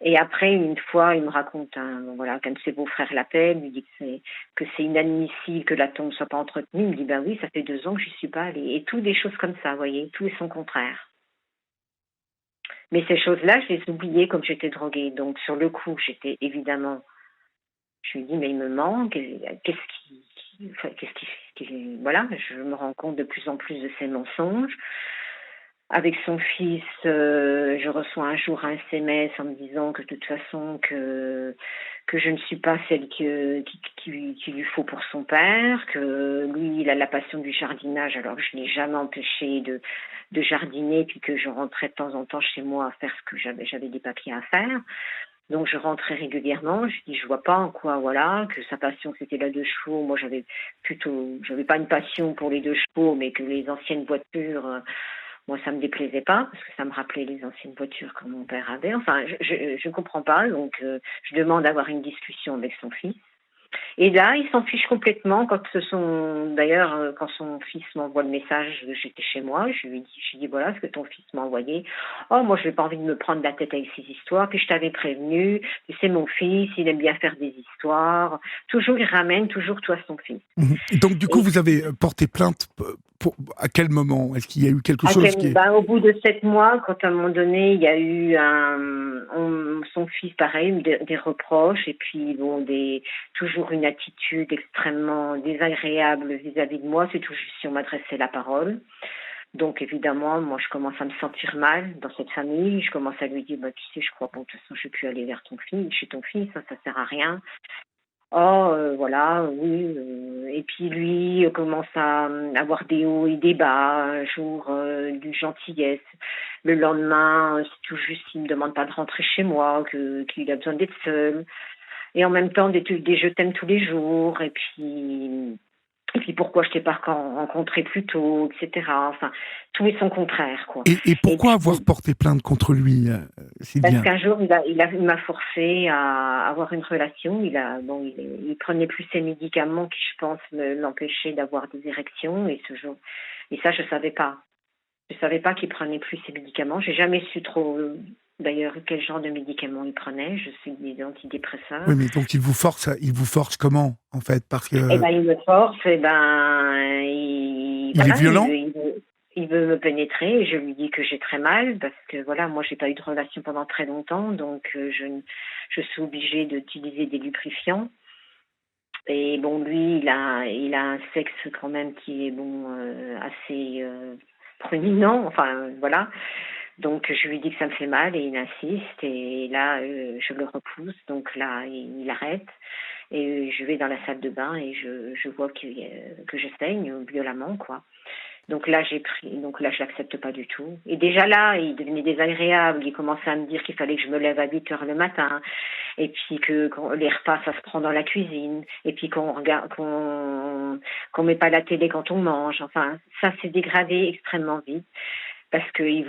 Et après, une fois, il me raconte, qu'un de ses beaux-frères l'appelle, lui dit que c'est inadmissible que la tombe ne soit pas entretenue. Il me dit, ben oui, ça fait 2 ans que je n'y suis pas allée. Et tout des choses comme ça, vous voyez, tout est son contraire. Mais ces choses-là, je les oubliais comme j'étais droguée. Donc, sur le coup, j'étais évidemment... Je lui dis, mais il me manque. Voilà, je me rends compte de plus en plus de ces mensonges. Avec son fils, je reçois un jour un SMS en me disant que de toute façon, que je ne suis pas celle qu'il lui faut pour son père, que lui, il a la passion du jardinage, alors que je n'ai jamais empêché de jardiner, puis que je rentrais de temps en temps chez moi à faire ce que j'avais des papiers à faire. Donc je rentrais régulièrement, je dis je vois pas en quoi, voilà, que sa passion c'était la 2 chevaux. Moi j'avais pas une passion pour les 2 chevaux, mais que les anciennes voitures, moi ça me déplaisait pas, parce que ça me rappelait les anciennes voitures que mon père avait. Enfin, je comprends pas, donc je demande d'avoir une discussion avec son fils. Et là, il s'en fiche complètement quand son fils m'envoie le message, j'étais chez moi, je lui dis voilà ce que ton fils m'a envoyé. Oh, moi, je n'ai pas envie de me prendre la tête avec ces histoires, puis je t'avais prévenu, c'est mon fils, il aime bien faire des histoires. Toujours, il ramène toujours tout à son fils. Donc, du coup, vous avez porté plainte à quel moment? Est-ce qu'il y a eu quelque chose au bout de 7 mois, quand à un moment donné, il y a eu son fils, pareil, des reproches, et puis toujours une attitude extrêmement désagréable vis-à-vis de moi, c'est tout juste si on m'adressait la parole. Donc évidemment, moi je commence à me sentir mal dans cette famille, je commence à lui dire, tu sais, je crois, bon, de toute façon, je ne vais plus aller vers chez ton fils, ça sert à rien. Voilà, oui. Et puis lui commence à avoir des hauts et des bas, un jour d'une gentillesse. Le lendemain, c'est tout juste, il me demande pas de rentrer chez moi, qu'il a besoin d'être seul. Et en même temps, des je t'aime tous les jours, et puis pourquoi je t'ai pas rencontré plus tôt, etc. Enfin, tout est son contraire, quoi. Et pourquoi avoir porté plainte contre lui, Sylviane? Parce qu'un jour, il m'a forcé à avoir une relation. Il prenait plus ses médicaments qui, je pense, l'empêchaient d'avoir des érections. Et ça, je savais pas. Je savais pas qu'il prenait plus ses médicaments. J'ai jamais su trop, d'ailleurs, quel genre de médicaments il prenait. Je suis des antidépresseurs. Oui, mais donc il vous force comment, en fait, parce que... il me force. Il est violent. Il veut me pénétrer et je lui dis que j'ai très mal parce que voilà, moi j'ai pas eu de relation pendant très longtemps, donc je suis obligée d'utiliser des lubrifiants. Et bon, lui, il a un sexe quand même qui est assez proéminent, enfin voilà. Donc je lui dis que ça me fait mal et il insiste et là je le repousse, donc là il arrête et je vais dans la salle de bain et je vois que je saigne violemment, quoi. Donc là, je l'accepte pas du tout. Et déjà là, il devenait désagréable. Il commençait à me dire qu'il fallait que je me lève à 8 heures le matin. Et puis que les repas, ça se prend dans la cuisine. Et puis qu'on met pas la télé quand on mange. Enfin, ça s'est dégradé extrêmement vite. Parce qu'il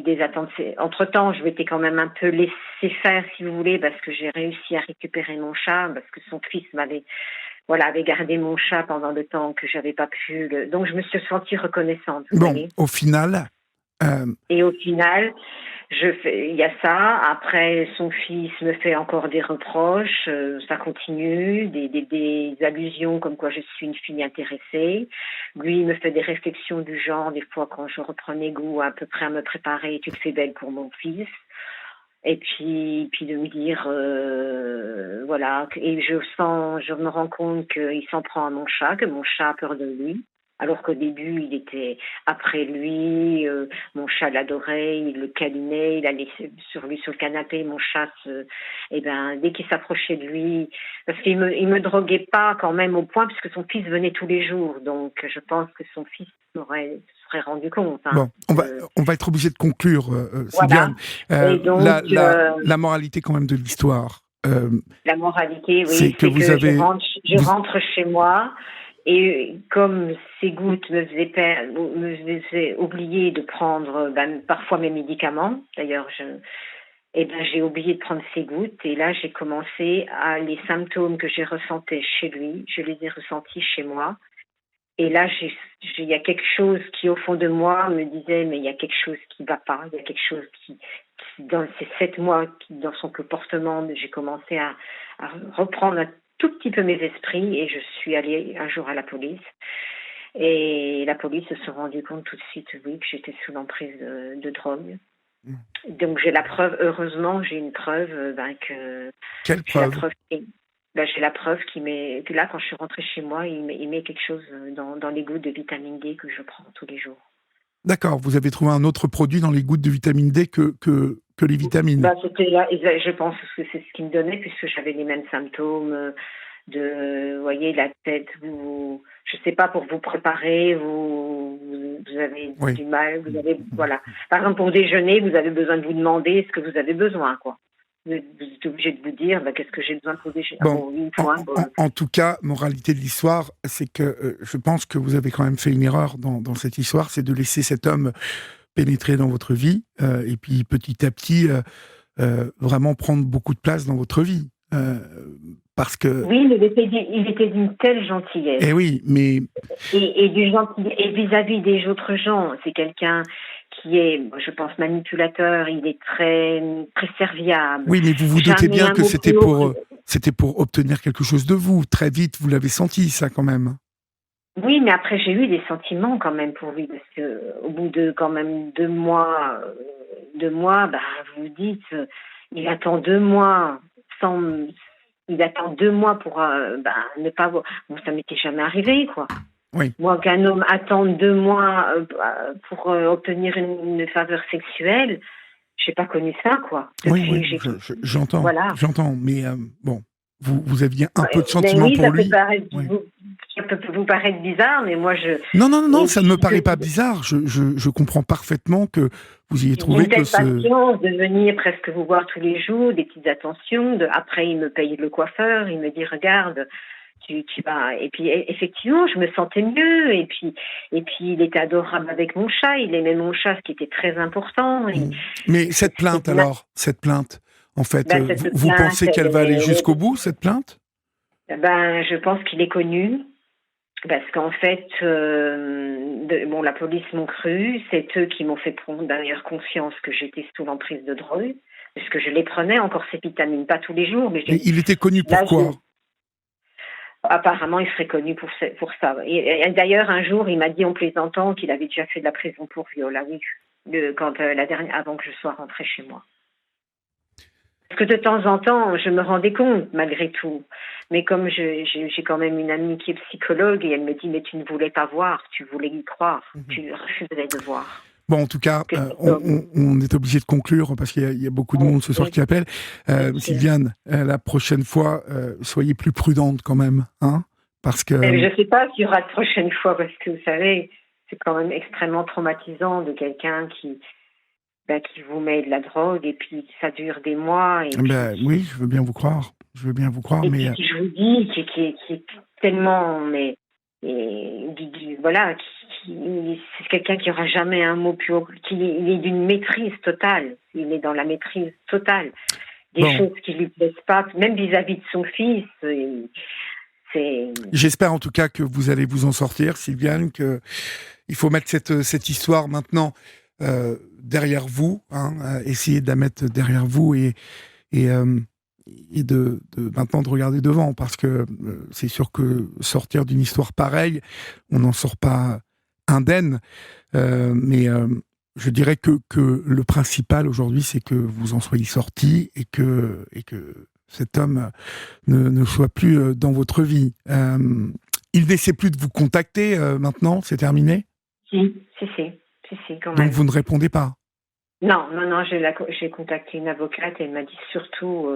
des attentes. Entre-temps, je m'étais quand même un peu laissé faire, si vous voulez, parce que j'ai réussi à récupérer mon chat, parce que son fils avait gardé mon chat pendant le temps que j'avais pas pu. Donc je me suis sentie reconnaissante. Bon, au final. Et au final, il y a ça. Après, son fils me fait encore des reproches. Ça continue, des allusions comme quoi je suis une fille intéressée. Lui, il me fait des réflexions du genre, des fois quand je reprenais goût à peu près à me préparer, tu te fais belle pour mon fils. Et puis de me dire, voilà. Et je me rends compte qu'il s'en prend à mon chat, que mon chat a peur de lui. Alors qu'au début, il était après lui, mon chat l'adorait, il le câlinait, il allait sur le canapé, mon chat, dès qu'il s'approchait de lui, parce qu'il me droguait pas quand même au point, puisque son fils venait tous les jours, donc je pense que son fils se serait rendu compte. Bon, on va être obligé de conclure, Sylviane. Voilà. Donc, la moralité quand même de l'histoire. La moralité, oui, c'est que je rentre chez moi. Et comme ces gouttes me faisaient oublier de prendre parfois mes médicaments, d'ailleurs j'ai oublié de prendre ces gouttes, et là j'ai commencé les symptômes que j'ai ressentis chez lui, je les ai ressentis chez moi, et là il y a quelque chose qui au fond de moi me disait mais il y a quelque chose qui va pas, il y a quelque chose qui dans ces 7 mois, dans son comportement, j'ai commencé à reprendre un tout petit peu mes esprits, et je suis allée un jour à la police, et la police se sont rendu compte tout de suite, oui, que j'étais sous l'emprise de drogue. Donc j'ai la preuve, heureusement j'ai une preuve Quelle preuve? J'ai la preuve que là quand je suis rentrée chez moi, il met quelque chose dans les gouttes de vitamine D que je prends tous les jours. D'accord, vous avez trouvé un autre produit dans les gouttes de vitamine D que les vitamines. Je pense que c'est ce qu'il me donnait, puisque j'avais les mêmes symptômes vous voyez, la tête, je sais pas, pour vous préparer, vous avez du mal, voilà. Par exemple, pour déjeuner, vous avez besoin de vous demander ce que vous avez besoin, quoi. Vous êtes obligé de vous dire, qu'est-ce que j'ai besoin pour déjeuner. En tout cas, moralité de l'histoire, c'est que je pense que vous avez quand même fait une erreur dans cette histoire, c'est de laisser cet homme pénétrer dans votre vie, et puis petit à petit, vraiment prendre beaucoup de place dans votre vie. Parce que... Oui, mais il était d'une telle gentillesse. Eh oui, mais... Et vis-à-vis des autres gens, c'est quelqu'un qui est, je pense, manipulateur, il est très, très serviable. Oui, mais vous vous doutez bien que c'était pour obtenir quelque chose de vous. Très vite, vous l'avez senti, ça, quand même. Oui, mais après, j'ai eu des sentiments, quand même, pour lui, parce que au bout de, quand même, 2 mois, vous dites, il attend 2 mois il attend 2 mois pour ne pas voir. Bon, ça m'était jamais arrivé, quoi. Oui. Moi, qu'un homme attende 2 mois pour obtenir une faveur sexuelle, j'ai pas connu ça, quoi. Oui, j'entends. Voilà. J'entends, mais bon, vous aviez un peu de sentiment pour lui. Ça peut vous paraître bizarre, mais moi Non, ça ne me paraît pas bizarre. Je comprends parfaitement que vous ayez trouvé que patience de venir presque vous voir tous les jours, des petites attentions. Après, il me paye le coiffeur, il me dit regarde, tu vas. Et puis effectivement, je me sentais mieux. Et puis il était adorable avec mon chat. Il aimait mon chat, ce qui était très important. Mais cette plainte, en fait, vous pensez qu'elle va aller jusqu'au bout, cette plainte? Je pense qu'il est connu. Parce qu'en fait, la police m'ont cru, c'est eux qui m'ont fait prendre d'ailleurs conscience que j'étais sous l'emprise de drogue, parce que je les prenais encore ces vitamines, pas tous les jours. Mais il était connu pour quoi? Apparemment, il serait connu pour ça. Et d'ailleurs, un jour, il m'a dit en plaisantant qu'il avait déjà fait de la prison pour viol, avant que je sois rentrée chez moi. Parce que de temps en temps, je me rendais compte, malgré tout. Mais comme j'ai quand même une amie qui est psychologue, et elle me dit, mais tu ne voulais pas voir, tu voulais y croire, tu refusais de voir. Bon, en tout cas, on est obligé de conclure, parce qu'il y a beaucoup de monde ce soir qui appelle. Sylviane, la prochaine fois, soyez plus prudente quand même, hein, parce que... Je ne sais pas s'il y aura de prochaine fois, parce que vous savez, c'est quand même extrêmement traumatisant de quelqu'un qui vous met de la drogue, et puis ça dure des mois. Oui, je veux bien vous croire. Et mais puis, je vous dis, qui est tellement, c'est quelqu'un qui n'aura jamais un mot plus haut, il est d'une maîtrise totale. Il est dans la maîtrise totale. Des choses qui lui plaisent pas, même vis-à-vis de son fils. J'espère en tout cas que vous allez vous en sortir, Sylviane, qu'il faut mettre cette histoire maintenant derrière vous, essayez de la mettre derrière vous et de maintenant de regarder devant, parce que c'est sûr que sortir d'une histoire pareille, on n'en sort pas indemne, mais je dirais que le principal aujourd'hui, c'est que vous en soyez sortis et que cet homme ne soit plus dans votre vie. Il n'essaie plus de vous contacter maintenant, c'est terminé? Si, quand même. Donc vous ne répondez pas? Non, j'ai contacté une avocate et elle m'a dit surtout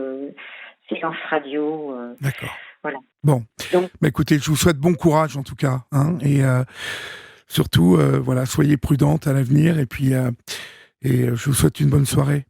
silence radio. D'accord. Voilà. Bon, Donc, écoutez, je vous souhaite bon courage en tout cas, et surtout, soyez prudente à l'avenir, et puis je vous souhaite une bonne soirée.